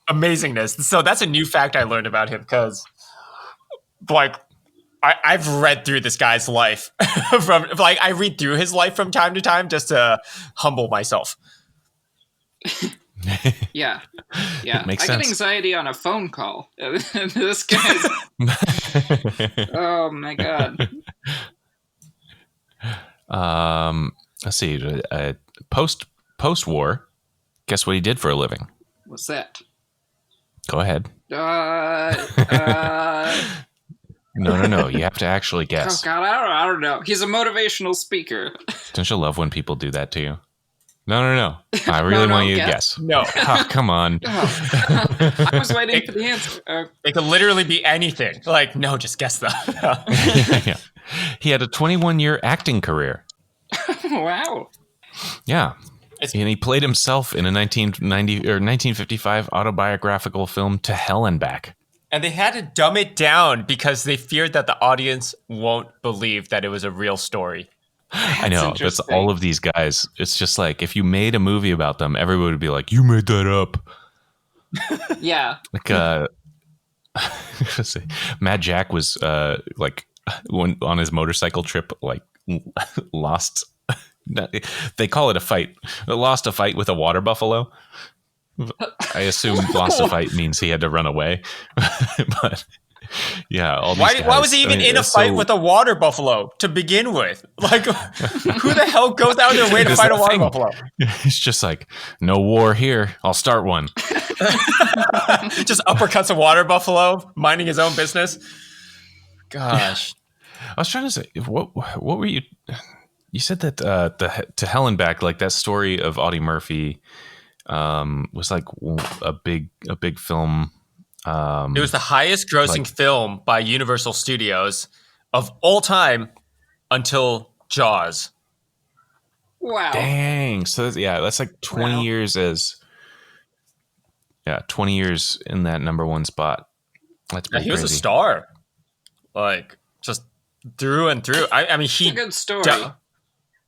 amazingness. So that's a new fact I learned about him because, like, I've read through this guy's life I read through his life from time to time just to humble myself. Yeah. Makes I sense. get anxiety on a phone call. This guy's. Oh my god. Let's see. Post war, guess what he did for a living? What's that? Go ahead. No. You have to actually guess. Oh god, I don't know. He's a motivational speaker. Don't you love when people do that to you? No. I really want you to guess. No. Oh, come on. I was waiting for the answer. It could literally be anything. Like, no, just guess that. Yeah. He had a 21-year acting career. Wow. Yeah. And he played himself in a 1990 or 1955 autobiographical film, To Hell and Back. And they had to dumb it down because they feared that the audience won't believe that it was a real story. I know. That's all of these guys. It's just like, if you made a movie about them, everybody would be like, you made that up. Yeah. Like, Mad Jack was like on his motorcycle trip, like lost. They call it a fight. Lost a fight with a water buffalo. I assume lost a fight means he had to run away. But yeah, all these guys, why was he even in a fight with a water buffalo to begin with? Like, who the hell goes out of their way to fight a water buffalo? It's just like, no war here. I'll start one. Just uppercuts a water buffalo, minding his own business. Gosh. I was trying to say, what were you... You said that To Hell and Back, like that story of Audie Murphy, was like a big film. It was the highest grossing film by Universal Studios of all time until Jaws. Wow. Dang. So that's like 20 years 20 years in that number one spot. That's pretty he was crazy. a star. Like, just through and through. I mean, It's a good story.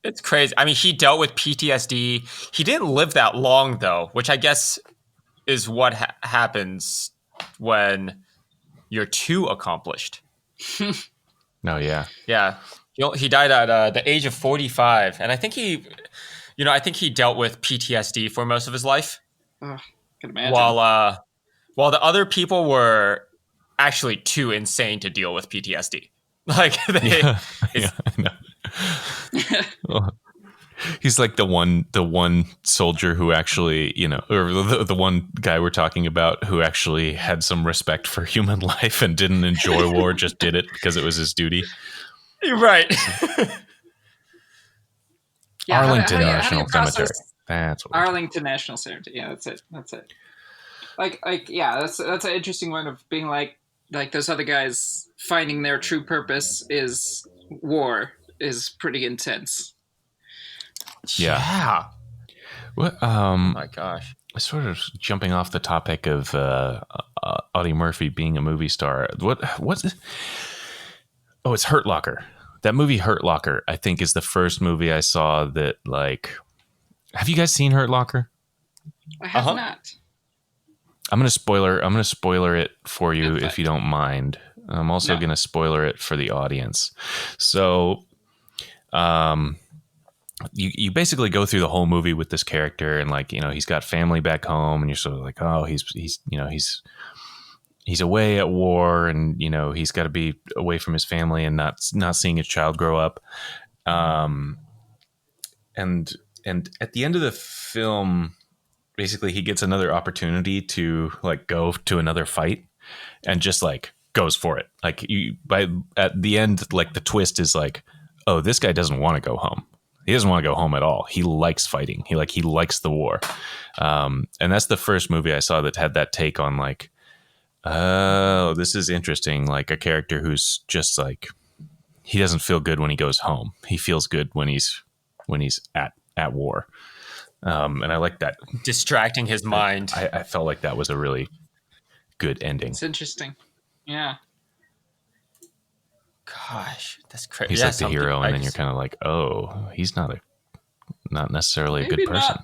It's crazy. I mean, he dealt with PTSD. He didn't live that long, though, which I guess is what happens when you're too accomplished. No, yeah. Yeah. He died at the age of 45. And I think he dealt with PTSD for most of his life. Can imagine. While the other people were actually too insane to deal with PTSD. Like, I know. Well, he's like the one soldier who actually, or the one guy we're talking about who actually had some respect for human life and didn't enjoy war, just did it because it was his duty. Right. Arlington National Cemetery. That's what Arlington National Cemetery. Yeah, that's it. Like, yeah, that's an interesting one of being like those other guys finding their true purpose is war is pretty intense. Yeah. What? Oh my gosh. Sort of jumping off the topic of Audie Murphy being a movie star. What's it? Oh, it's Hurt Locker. That movie Hurt Locker, I think, is the first movie I saw that, like... Have you guys seen Hurt Locker? I have not. I'm gonna spoiler it for you if you don't mind. I'm also gonna spoiler it for the audience. So, you basically go through the whole movie with this character, and he's got family back home, and you're sort of like, oh, he's away at war, and he's got to be away from his family and not seeing his child grow up. And at the end of the film, basically he gets another opportunity to go to another fight, and just goes for it. At the end, the twist is oh, this guy doesn't want to go home. He doesn't want to go home at all. He likes fighting. He likes the war. And that's the first movie I saw that had that take on oh, this is interesting. Like a character who's just he doesn't feel good when he goes home. He feels good when he's at war. And I like that. Distracting his mind. I felt like that was a really good ending. It's interesting. Yeah. Gosh, that's crazy. He's like the hero, and then you're kind of like, oh, he's not necessarily a good person.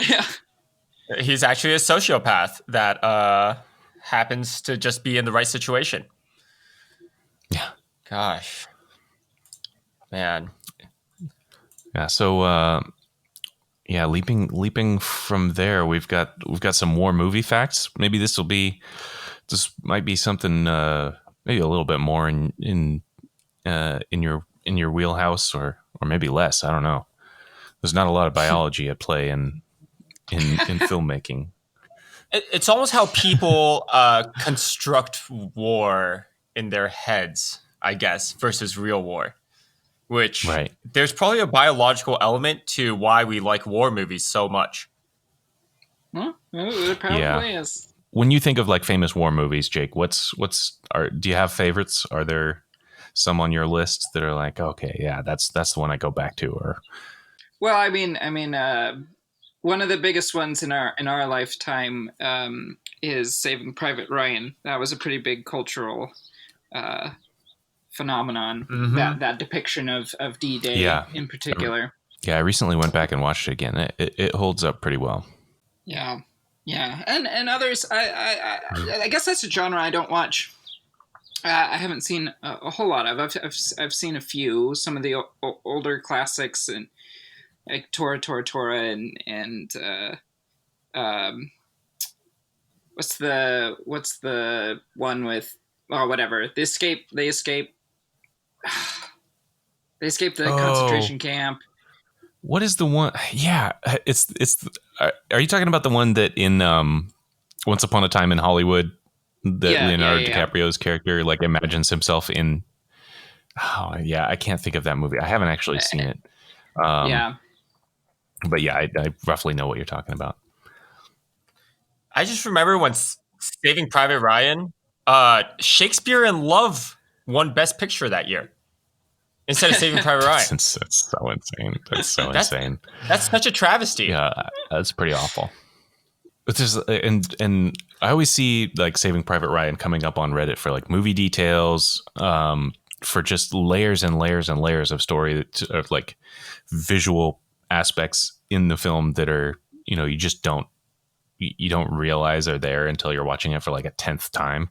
Yeah. He's actually a sociopath that happens to just be in the right situation. Yeah. Gosh. Man. Yeah. So, leaping from there, we've got some more movie facts. Maybe this might be something maybe a little bit more in your wheelhouse, or maybe less. I don't know. There's not a lot of biology at play in filmmaking. It's almost how people construct war in their heads, I guess, versus real war. Which there's probably a biological element to why we like war movies so much. Well, it probably is. When you think of like famous war movies, Jake, do you have favorites? Are there some on your list that are like, okay, yeah, that's the one I go back to? Or, well, I mean, one of the biggest ones in our lifetime is Saving Private Ryan. That was a pretty big cultural phenomenon. Mm-hmm. That depiction of D-Day in particular. Yeah, I recently went back and watched it again. It holds up pretty well. Yeah, and others. I guess that's a genre I don't watch. I haven't seen a whole lot of. I've seen a few. Some of the older classics and like Tora and what's the one with whatever they escape the concentration camp. What is the one? Yeah, it's. Are you talking about the one that in Once Upon a Time in Hollywood, that Leonardo DiCaprio's character like imagines himself in? Oh yeah, I can't think of that movie. I haven't actually seen it. But yeah, I roughly know what you're talking about. I just remember when Saving Private Ryan, Shakespeare in Love won Best Picture that year instead of Saving Private Ryan. That's so insane. That's so insane. That's such a travesty. Yeah, that's pretty awful. But there's and I always see like Saving Private Ryan coming up on Reddit for like movie details, for just layers and layers and layers of story of like visual aspects in the film that are, you just don't realize are there until you're watching it for like a 10th time.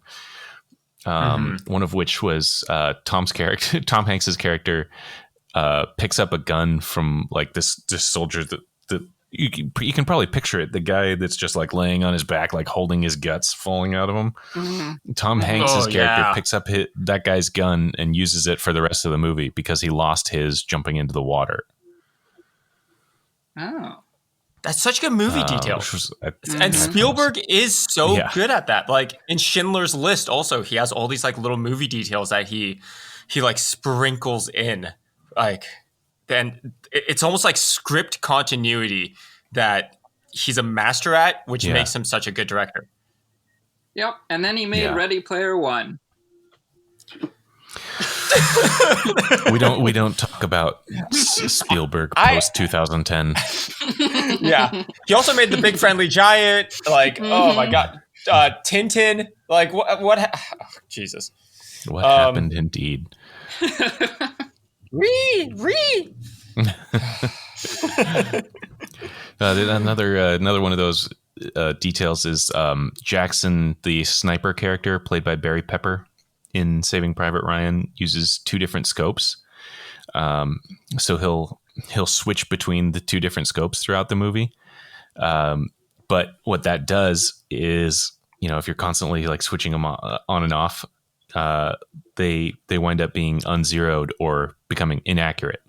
One of which was Tom Hanks's character picks up a gun from like this soldier that you can probably picture it. The guy that's just like laying on his back, like holding his guts falling out of him. Mm-hmm. Tom Hanks's character picks up that guy's gun and uses it for the rest of the movie because he lost his jumping into the water. Oh. That's such good movie detail. And Spielberg is so good at that. Like in Schindler's List also, he has all these like little movie details that he like sprinkles in. Like then it's almost like script continuity that he's a master at, which makes him such a good director. Yep. And then he made Ready Player One. we don't talk about Spielberg post 2010. Yeah, he also made The Big Friendly Giant. Like, oh my god, Tintin. Like, what? Jesus, what happened indeed? Another one of those details is Jackson, the sniper character played by Barry Pepper in Saving Private Ryan, uses two different scopes. So he'll switch between the two different scopes throughout the movie. But what that does is, if you're constantly like switching them on and off, they wind up being unzeroed or becoming inaccurate.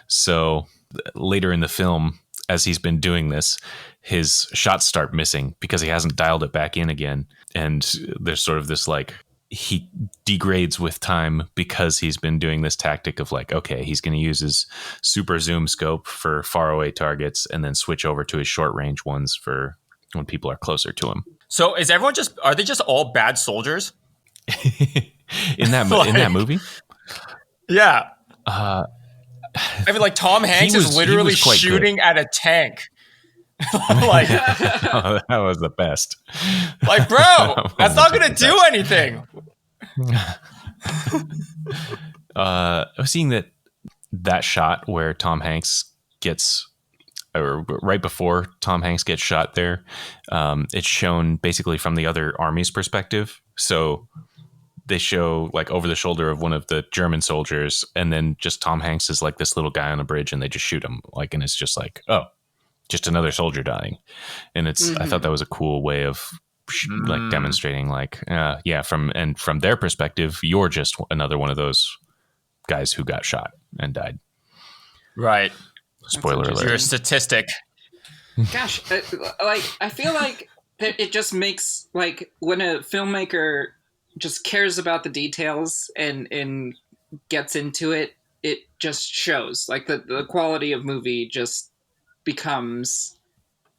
So later in the film, as he's been doing this, his shots start missing because he hasn't dialed it back in again. And there's sort of this like, he degrades with time because he's been doing this tactic of like, okay, he's going to use his super zoom scope for faraway targets and then switch over to his short range ones for when people are closer to him. So are they just all bad soldiers? in that movie? Yeah. I mean, like Tom Hanks is literally shooting at a tank. Like, that was the best. Like, bro, that's not going to do anything. I was seeing that shot where Tom Hanks gets, or right before Tom Hanks gets shot there, it's shown basically from the other army's perspective. So they show like over the shoulder of one of the German soldiers, and then just Tom Hanks is like this little guy on a bridge, and they just shoot him. Like, and it's just like, oh, just another soldier dying. And it's, I thought that was a cool way of like demonstrating like, from their perspective, you're just another one of those guys who got shot and died. Right. Spoiler alert. You're a statistic. Gosh, I feel like that it just makes, like, when a filmmaker just cares about the details and gets into it, it just shows. Like the quality of movie just becomes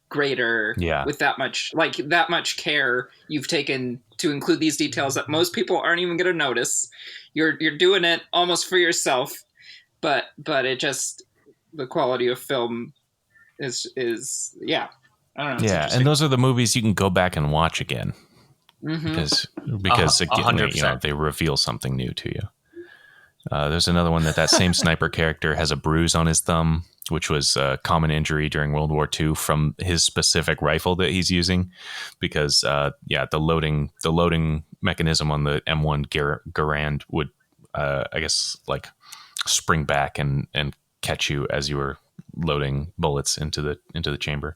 greater with that much care you've taken to include these details that most people aren't even going to notice. You're doing it almost for yourself, but it just, the quality of film is I don't know. Yeah, and those are the movies you can go back and watch again because again, they reveal something new to you. There's another one that same sniper character has a bruise on his thumb, which was a common injury during World War II from his specific rifle that he's using, because the loading mechanism on the M1 Garand would I guess like spring back and catch you as you were loading bullets into the chamber.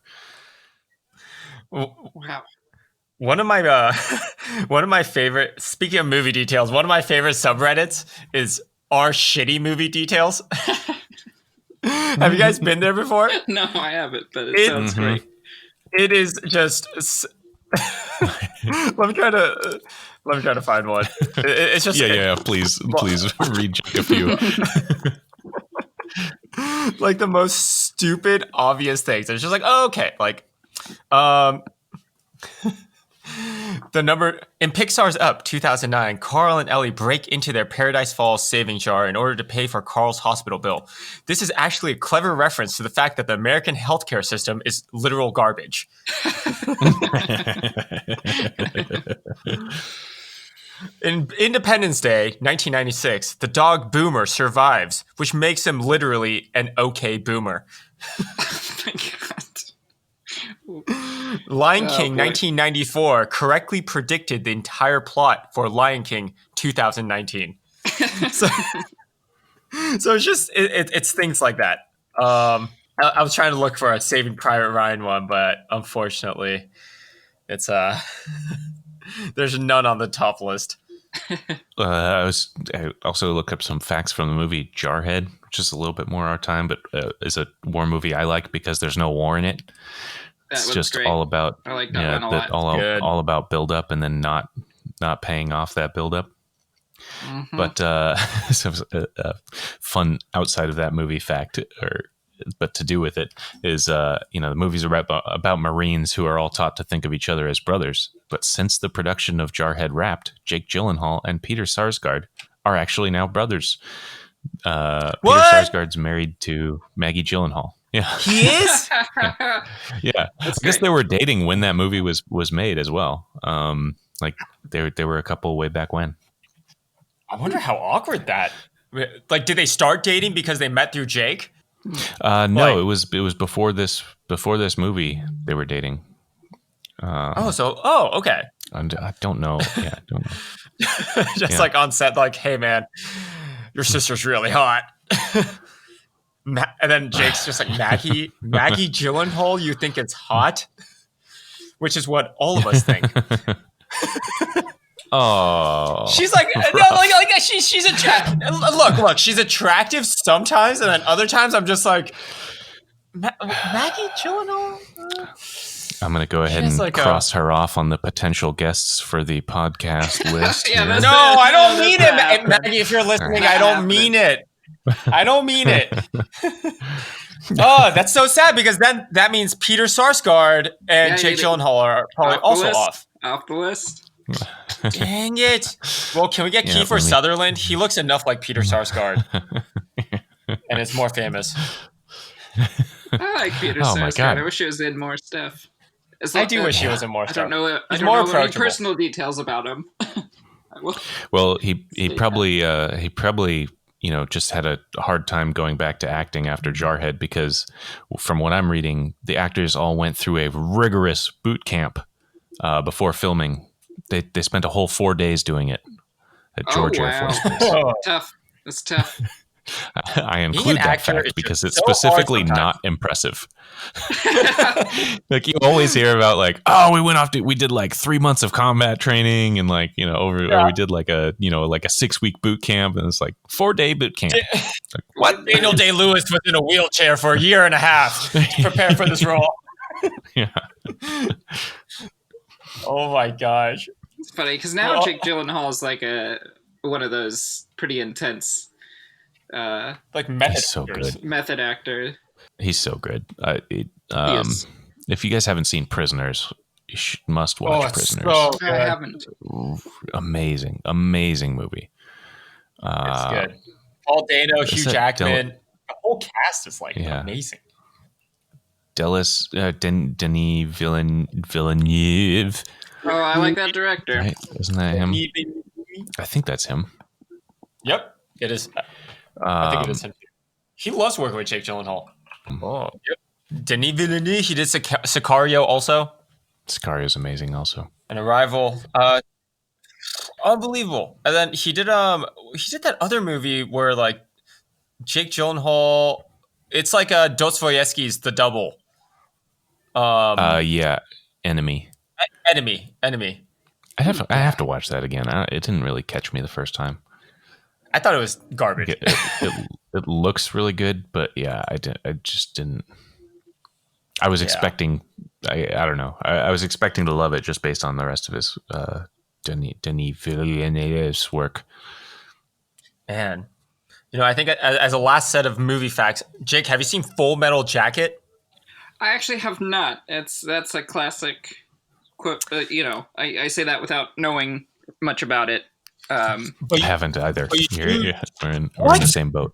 Wow. One of my favorite, speaking of movie details, one of my favorite subreddits is our shitty movie details. Have you guys been there before? No, I haven't, but it sounds great. It is just let me try to find one. It's just please read a few. Like the most stupid obvious things. It's just like, oh, okay, like the number in Pixar's Up 2009, Carl and Ellie break into their Paradise Falls saving jar in order to pay for Carl's hospital bill. This is actually a clever reference to the fact that the American healthcare system is literal garbage. In Independence Day, 1996, the dog Boomer survives, which makes him literally an okay boomer. Oh my God. Lion King 1994 correctly predicted the entire plot for Lion King 2019. so it's just it's things like that. I was trying to look for a Saving Private Ryan one, but unfortunately, it's there's none on the top list. I also looked up some facts from the movie Jarhead, which is a little bit more our time, but is a war movie I like because there's no war in it. It's just great. All about I like that one a lot. all about build up and then not paying off that build up. Mm-hmm. But so fun outside of that movie fact, but to do with it is the movies are about Marines who are all taught to think of each other as brothers. But since the production of Jarhead wrapped, Jake Gyllenhaal and Peter Sarsgaard are actually now brothers. Peter Sarsgaard's married to Maggie Gyllenhaal. Yeah, he is. Yeah. I guess they were dating when that movie was made as well. Like they were a couple way back when. I wonder how awkward that. Like, did they start dating because they met through Jake? No, it was before this movie they were dating. Okay. I don't know. Yeah, I don't know. Just like on set, like, hey man, your sister's really hot. And then Jake's just like, Maggie Gyllenhaal, you think it's hot? Which is what all of us think. Oh, she's like, no, like she's attractive. Look, she's attractive sometimes, and then other times I'm just like, Maggie Gyllenhaal. I'm gonna go ahead and cross her off on the potential guests for the podcast list. I don't mean it, Maggie. If you're listening, I don't mean it. I don't mean it. Oh, that's so sad because then that means Peter Sarsgaard and Jake Gyllenhaal are probably also off the list. Dang it! Well, can we get Kiefer Sutherland? He looks enough like Peter Sarsgaard, and is more famous. I like Peter Sarsgaard. My God. I wish he was in more stuff. I do wish he was in more stuff. I don't know any personal details about him. Well, he probably just had a hard time going back to acting after Jarhead, because from what I'm reading, the actors all went through a rigorous boot camp before filming. They spent a whole 4 days doing it at George Air Force Base. Tough. That's tough. I include that fact because it's specifically not impressive. Like, you always hear about like, oh, we did like 3 months of combat training and like, or we did like a 6-week boot camp, and it's like 4-day boot camp. Like, what? Daniel Day-Lewis was in a wheelchair for a year and a half to prepare for this role. Yeah. Oh my gosh. It's funny because now Jake Gyllenhaal is like one of those pretty intense like method so good. Method actor. He's so good. If you guys haven't seen Prisoners, you must watch Prisoners. So good. I haven't. Amazing movie. It's good. Paul Dano, Hugh Jackman, the whole cast is like amazing. Denis Villeneuve. Oh, I like that director. Right? Isn't that him? I think that's him. Yep, it is. I think it is him. He loves working with Jake Gyllenhaal. Oh, yep. Denis Villeneuve. He did Sicario also. Sicario's amazing also. An Arrival. Unbelievable. And then he did that other movie where like Jake Gyllenhaal. It's like Dostoevsky's The Double. Yeah, Enemy. Enemy. I have to watch that again. It didn't really catch me the first time. I thought it was garbage. It looks really good, but yeah, I just didn't. I was expecting. I don't know. I was expecting to love it just based on the rest of his Denis Villeneuve's work. Man, I think as a last set of movie facts, Jake, have you seen Full Metal Jacket? I actually have not. That's a classic quote. I say that without knowing much about it. I haven't either. We're in the same boat.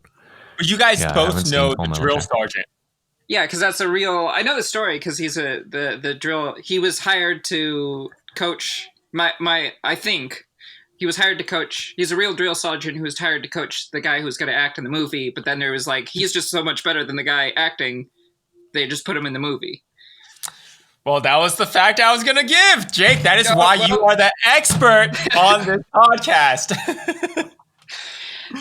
But you guys both know the drill sergeant. Yeah, because that's a real. I know the story because he's the drill. He was hired to coach I think he was hired to coach. He's a real drill sergeant who was hired to coach the guy who's going to act in the movie. But then there was like, he's just so much better than the guy acting. They just put him in the movie. Well, that was the fact I was going to give, Jake. That is why you are the expert on this podcast.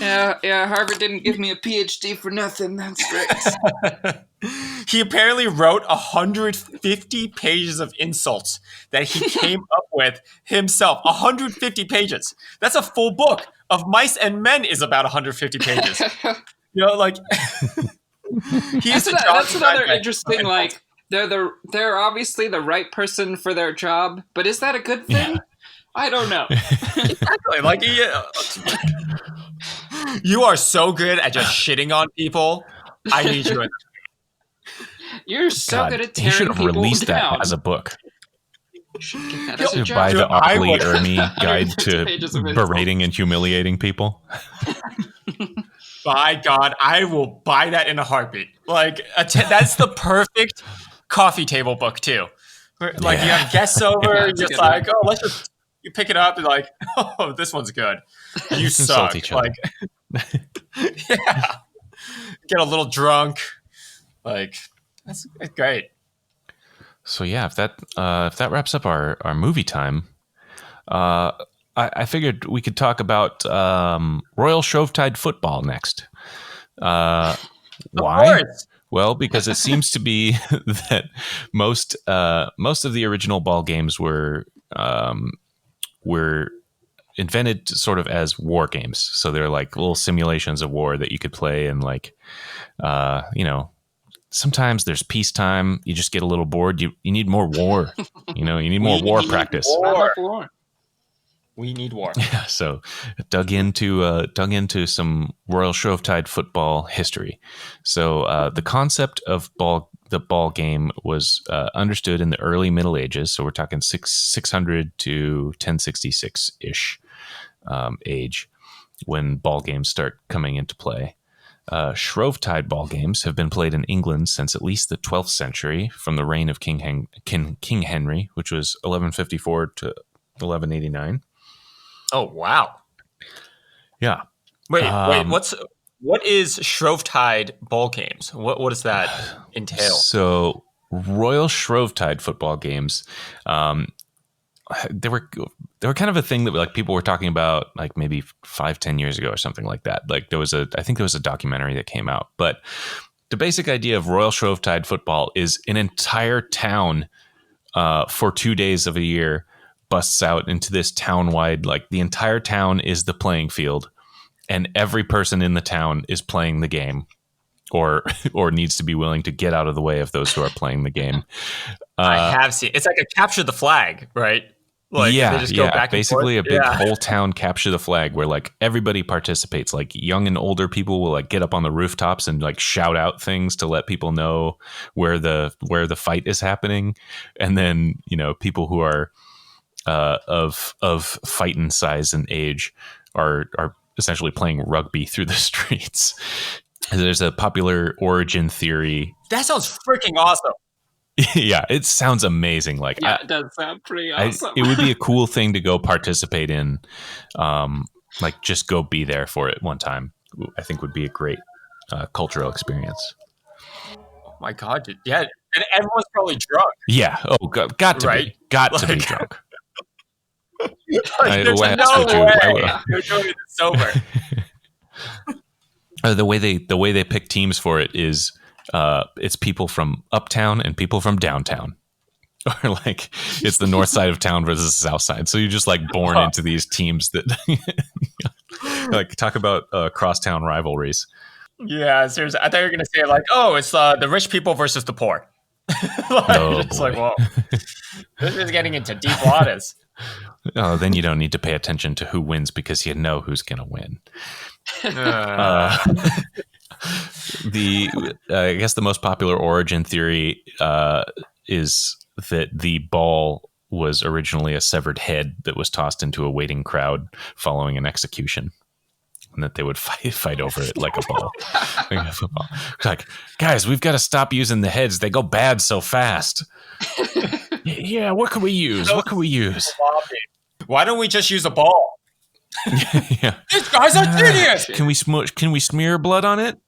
Yeah, Harvard didn't give me a PhD for nothing. That's right. He apparently wrote 150 pages of insults that he came up with himself. 150 pages. That's a full book. Of Mice and Men is about 150 pages. That's another interesting, like, they're obviously the right person for their job, but is that a good thing? Yeah. I don't know. Exactly. Like, you are so good at just shitting on people. I need you in. You're so good at tearing people down. He should have released that as a book. Should get that as a job. Buy the Ockley Ermy guide to berating and humiliating people. By God, I will buy that in a heartbeat. Like, that's the perfect coffee table book too. Like, you have guests over, and just like, you pick it up and like, oh, this one's good. You suck. Each other. Like, yeah, get a little drunk. Like, that's great. So yeah, if that wraps up our movie time, I figured we could talk about Royal Shrovetide football next. Why? Well, because it seems to be that most of the original ball games were invented sort of as war games. So they're like little simulations of war that you could play, and like, sometimes there's peacetime. You just get a little bored. You need more war. You need more war practice. War. We need war. Yeah, so dug into some Royal Shrovetide football history. So the concept of the ball game was understood in the early Middle Ages. So we're talking 600 to 1066 ish age when ball games start coming into play. Shrovetide ball games have been played in England since at least the 12th century, from the reign of King Henry, which was 1154 to 1189. Oh, wow. Yeah. Wait, What is Shrovetide bowl games? What does that entail? So Royal Shrovetide football games, they were kind of a thing that like people were talking about like maybe 5-10 years ago or something like that. Like I think there was a documentary that came out, but the basic idea of Royal Shrovetide football is an entire town for 2 days of a year busts out into this town-wide, like the entire town is the playing field and every person in the town is playing the game or needs to be willing to get out of the way of those who are playing the game. I have seen it's like a capture the flag, right? Like they just go back basically and forth. A big whole town capture the flag where like everybody participates. Like young and older people will like get up on the rooftops and like shout out things to let people know where the fight is happening, and then people who are of fighting size and age are essentially playing rugby through the streets. There's a popular origin theory. That sounds freaking awesome. Yeah, it sounds amazing. Like, it does sound pretty awesome. It would be a cool thing to go participate in. Like, just go be there for it one time. I think would be a great cultural experience. Oh my god, dude. Yeah, and everyone's probably drunk. Yeah. Oh, got to be drunk. There's no way they're doing it sober. The way they pick teams for it is it's people from uptown and people from downtown, or like it's the north side of town versus the south side. So you're just like born into these teams that like talk about crosstown rivalries. Yeah, seriously. I thought you were gonna say like, oh, it's the rich people versus the poor. It's like, whoa, this is getting into deep waters. Oh, then you don't need to pay attention to who wins because you know who's gonna win. I guess the most popular origin theory is that the ball was originally a severed head that was tossed into a waiting crowd following an execution, and that they would fight over it like a ball. Like a football. Like, guys, we've got to stop using the heads. They go bad so fast. Yeah, what can we use? Why don't we just use a ball? Yeah. These guys are genius. Can we smear blood on it?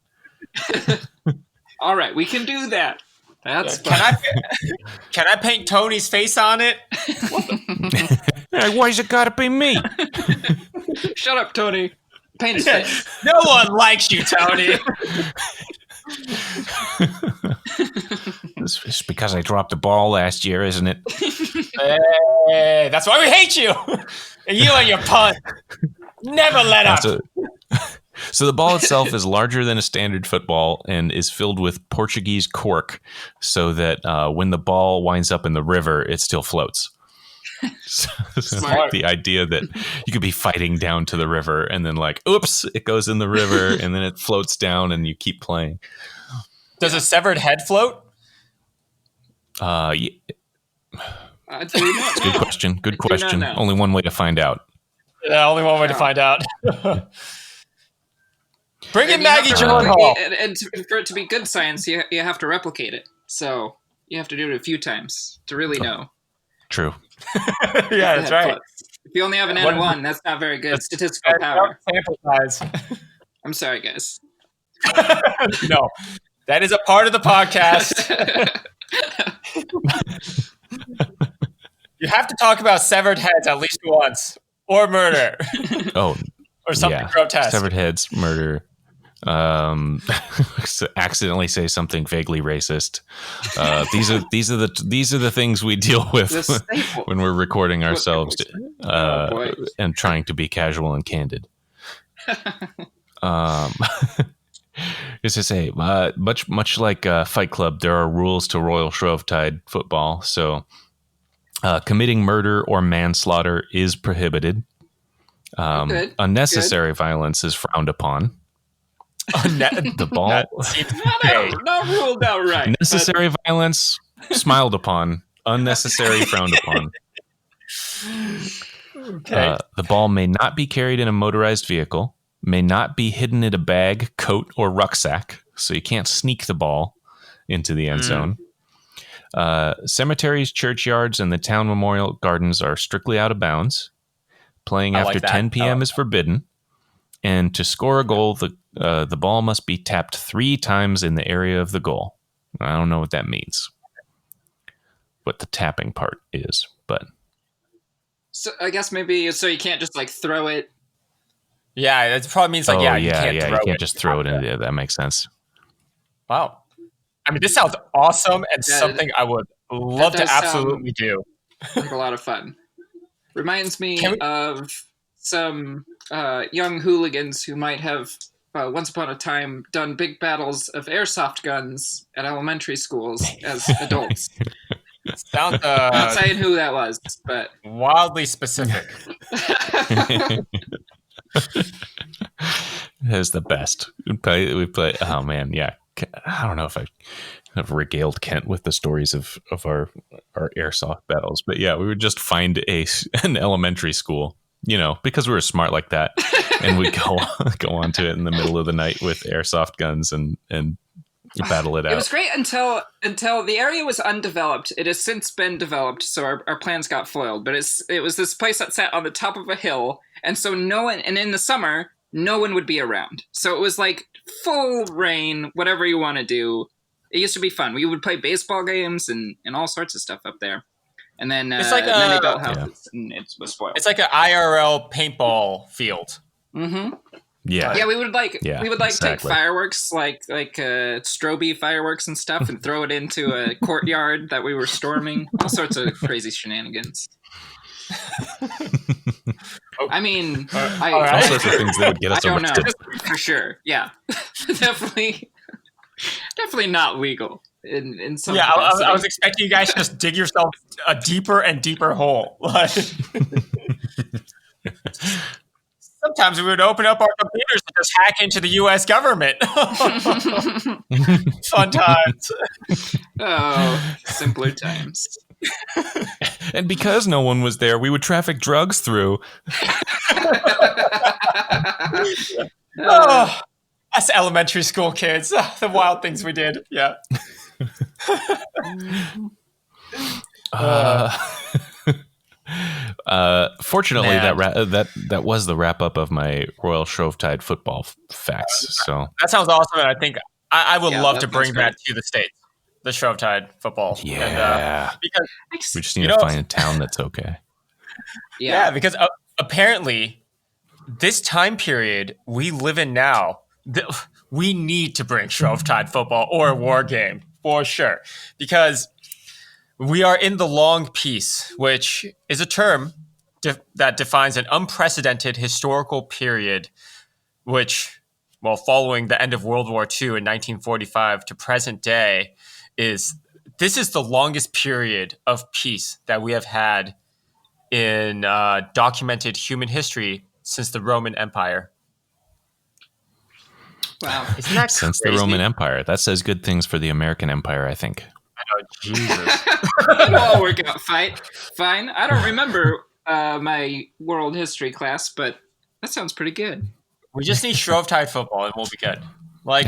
All right, we can do that. That's can I paint Tony's face on it? Hey, why's it gotta be me? Shut up, Tony. Paint his face. No one likes you, Tony. It's because I dropped the ball last year, isn't it? Hey, that's why we hate you. And you and your punt. Never let up. So the ball itself is larger than a standard football and is filled with Portuguese cork so that when the ball winds up in the river, it still floats. So the idea that you could be fighting down to the river and then like, oops, it goes in the river and then it floats down and you keep playing. Does a severed head float? Yeah. It's a good question. Only one way to find out. Yeah, only one way to find out. Bring in Maggie Gyllenhaal. And for it to be good science, you have to replicate it. So you have to do it a few times to really know. True. Yeah, that's right. If you only have an N of 1, that's not very good statistical power. I'm sorry, guys. No, that is a part of the podcast. You have to talk about severed heads at least once, or murder. Oh, or something grotesque. Severed heads, murder. Accidentally say something vaguely racist. These are the things we deal with when we're recording ourselves and trying to be casual and candid. As I say, much like Fight Club, there are rules to Royal Shrovetide football. So, committing murder or manslaughter is prohibited. Unnecessary violence is frowned upon. The ball not ruled out right. Necessary violence smiled upon. Unnecessary frowned upon. Okay. The ball may not be carried in a motorized vehicle. May not be hidden in a bag, coat, or rucksack. So you can't sneak the ball into the end zone. Cemeteries, churchyards, and the town memorial gardens are strictly out of bounds. Playing after 10 p.m. is forbidden. And to score a goal, the ball must be tapped 3 times in the area of the goal. I don't know what that means, what the tapping part is, but so I guess maybe so you can't just like throw it. Yeah, it probably means like you can't just throw it in there. That makes sense. Wow. I mean, this sounds awesome and something I would love to absolutely do. Like a lot of fun. Reminds me of some young hooligans who might have once upon a time done big battles of airsoft guns at elementary schools as adults. Sounds I'm not saying who that was, but wildly specific. That is the best. We play. Oh man, yeah. I don't know if I've regaled Kent with the stories of our airsoft battles, but yeah, we would just find an elementary school, because we were smart like that, and we'd go onto it in the middle of the night with airsoft guns and battle it out. It was great until the area was undeveloped. It has since been developed, so our plans got foiled. But it was this place that sat on the top of a hill, and so no one. And in the summer, no one would be around. So it was like full rain, whatever you want to do. It used to be fun. We would play baseball games and all sorts of stuff up there. And then it's like then they built houses, and it was spoiled. It's like an IRL paintball field. Mm-hmm. Yeah, we would exactly. take fireworks like strobe fireworks and stuff and throw it into a courtyard that we were storming. All sorts of crazy shenanigans. I mean, all sorts of things that would get us arrested. For sure. Yeah, definitely not legal in some. Yeah, I was expecting you guys to just dig yourself a deeper and deeper hole. Sometimes we would open up our computers and just hack into the U.S. government. Fun times. Oh, simpler times. And because no one was there, we would traffic drugs through. Us elementary school kids. The wild things we did. Yeah. Fortunately, that was the wrap up of my Royal Shrovetide football facts. So that sounds awesome, and I think I would love to bring that to the States, the Shrovetide football. Yeah, and, because we just need to find a town that's okay. Yeah, because apparently, this time period we live in now, we need to bring Shrovetide football or a war game for sure, because we are in the long peace, which is a term that defines an unprecedented historical period, which, following the end of World War II in 1945 to present day, this is the longest period of peace that we have had in documented human history since the Roman Empire. Wow. Isn't that since crazy? The Roman Empire. That says good things for the American Empire, I think. Oh, Jesus. It'll all work out fine. I don't remember my world history class, but that sounds pretty good. We just need Shrovetide football and we'll be good. We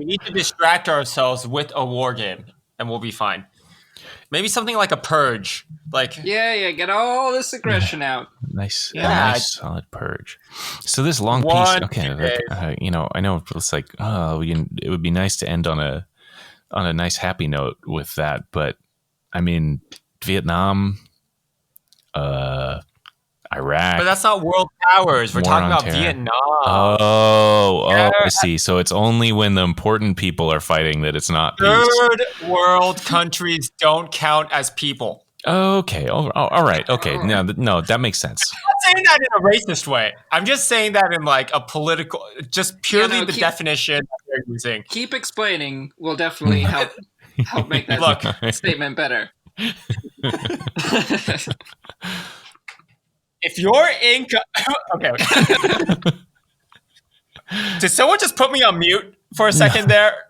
need to distract ourselves with a war game and we'll be fine. Maybe something like a purge. Get all this aggression out. Nice solid purge. So this long piece, okay. I know it's like, it would be nice to end on a nice happy note with that, but I mean, Vietnam, Iraq. But that's not world powers. We're talking about Vietnam. I see. So it's only when the important people are fighting that it's not peace. Third world countries don't count as people. Okay. All right. Okay. No, that makes sense. I'm not saying that in a racist way. I'm just saying that in like a political, just purely the definition that they're using. Keep explaining will definitely help make that statement better. If you're in... Okay. Did someone just put me on mute for a second there?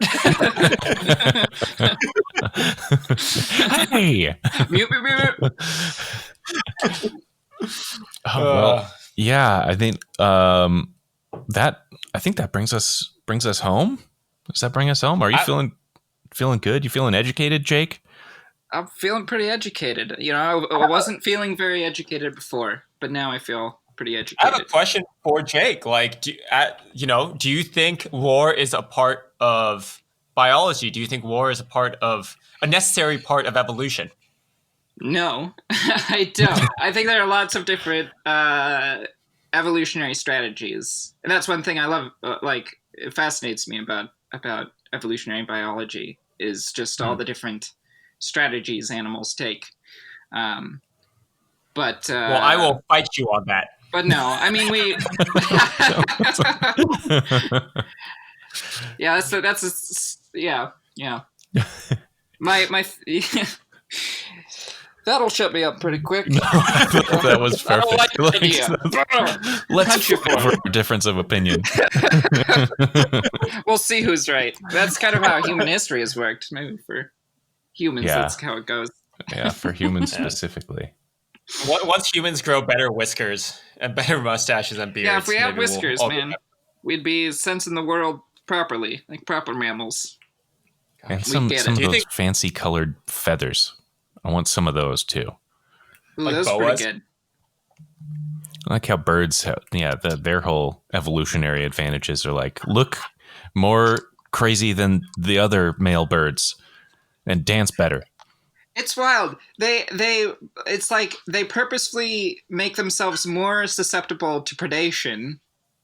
Hey! Mute. Yeah, I think that brings us home. Does that bring us home? Are you feeling good? You feeling educated, Jake? I'm feeling pretty educated. I wasn't feeling very educated before, but now I feel pretty educated. I have a question for Jake. Like, do you think war is a part of biology? Do you think war is a necessary part of evolution? No, I don't. I think there are lots of different evolutionary strategies, and that's one thing I love. It fascinates me about evolutionary biology is just all the different strategies animals take. But I will fight you on that. But no, I mean we. Yeah, yeah. My. That'll shut me up pretty quick. No, that was perfect. Let's over a difference of opinion. We'll see who's right. That's kind of how human history has worked. Maybe for humans, that's how it goes. Yeah, for humans specifically. Once humans grow better whiskers and better mustaches and beards. Yeah, if we had whiskers, we'd be sensing the world properly, like proper mammals. And some of those fancy colored feathers. I want some of those too. Ooh, like those are pretty good. I like how birds have, their whole evolutionary advantages are look more crazy than the other male birds and dance better. It's wild. It's like they purposefully make themselves more susceptible to predation,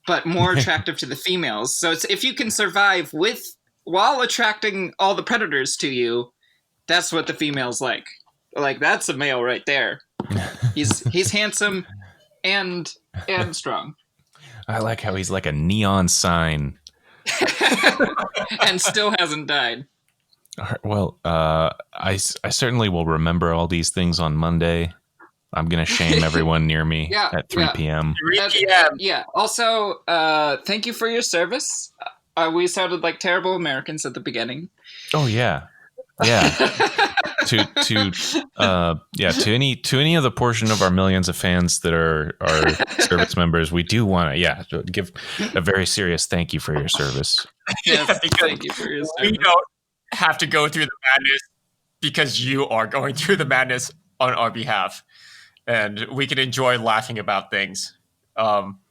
but more attractive to the females. So it's if you can survive while attracting all the predators to you, that's what the females like. Like, that's a male right there. He's handsome and strong. I like how he's like a neon sign. And still hasn't died. All right, well, I certainly will remember all these things on Monday. I'm going to shame everyone near me at 3 p.m. 3 p.m. Yeah. Also, thank you for your service. We sounded like terrible Americans at the beginning. Oh, yeah. Yeah. to any other portion of our millions of fans that are service members, we do want to give a very serious thank you for your service. Yes, thank you for your service. We don't have to go through the madness because you are going through the madness on our behalf, and we can enjoy laughing about things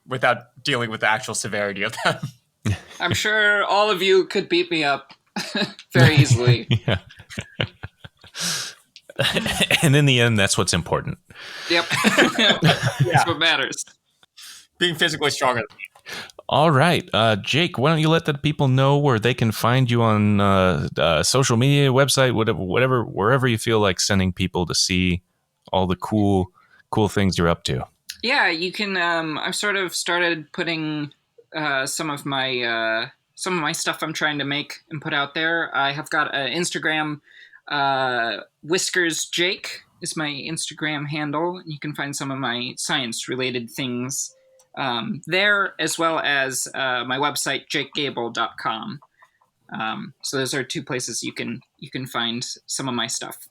without dealing with the actual severity of them. I'm sure all of you could beat me up very easily. Yeah. And in the end, that's what's important. Yep. That's what matters. Being physically stronger. All right. Jake, why don't you let the people know where they can find you on social media, website, whatever, wherever you feel like sending people to see all the cool things you're up to. Yeah, you can. I've sort of started putting some of my stuff I'm trying to make and put out there. I have got an Instagram. Whiskers Jake is my Instagram handle. You can find some of my science-related things there, as well as my website, jakegable.com. So those are two places you can find some of my stuff.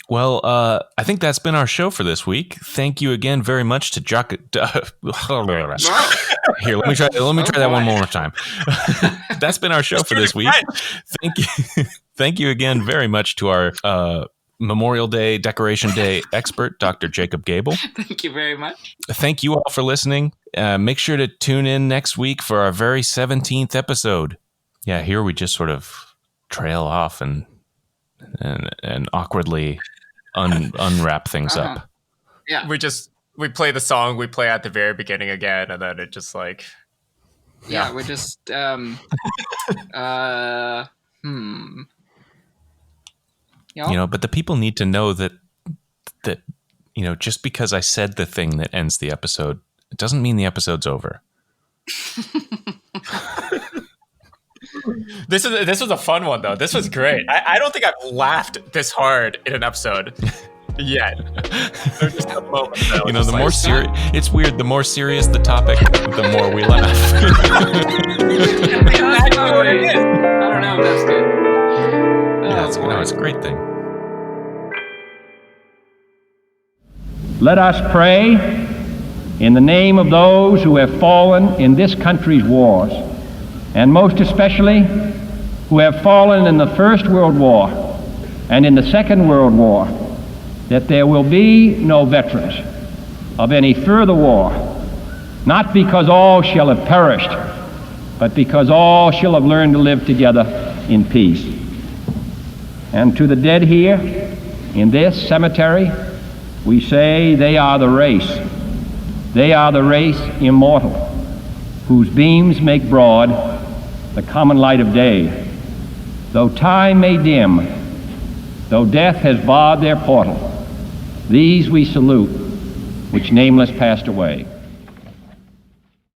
Well, I think that's been our show for this week. Thank you again very much to Jock. Here, let me try that one more time. That's been our show for this week. Thank you again very much to our Memorial Day, Decoration Day expert, Dr. Jacob Gable. Thank you very much. Thank you all for listening. Make sure to tune in next week for our very 17th episode. Yeah, here we just sort of trail off and awkwardly unwrap things up. Yeah, we play the song we play at the very beginning again, and then it just like we just but the people need to know that just because I said the thing that ends the episode, it doesn't mean the episode's over. This was a fun one, though. This was great. I don't think I've laughed this hard in an episode yet. There's just a moment. The more serious, it's weird. The more serious the topic, the more we laugh. That's what it is. I don't know if that's good. It's a great thing. Let us pray in the name of those who have fallen in this country's wars, and most especially who have fallen in the First World War and in the Second World War, that there will be no veterans of any further war not because all shall have perished, but because all shall have learned to live together in peace. And to the dead here, in this cemetery, we say they are the race. They are the race immortal, whose beams make broad the common light of day. Though time may dim, though death has barred their portal, these we salute, which nameless passed away.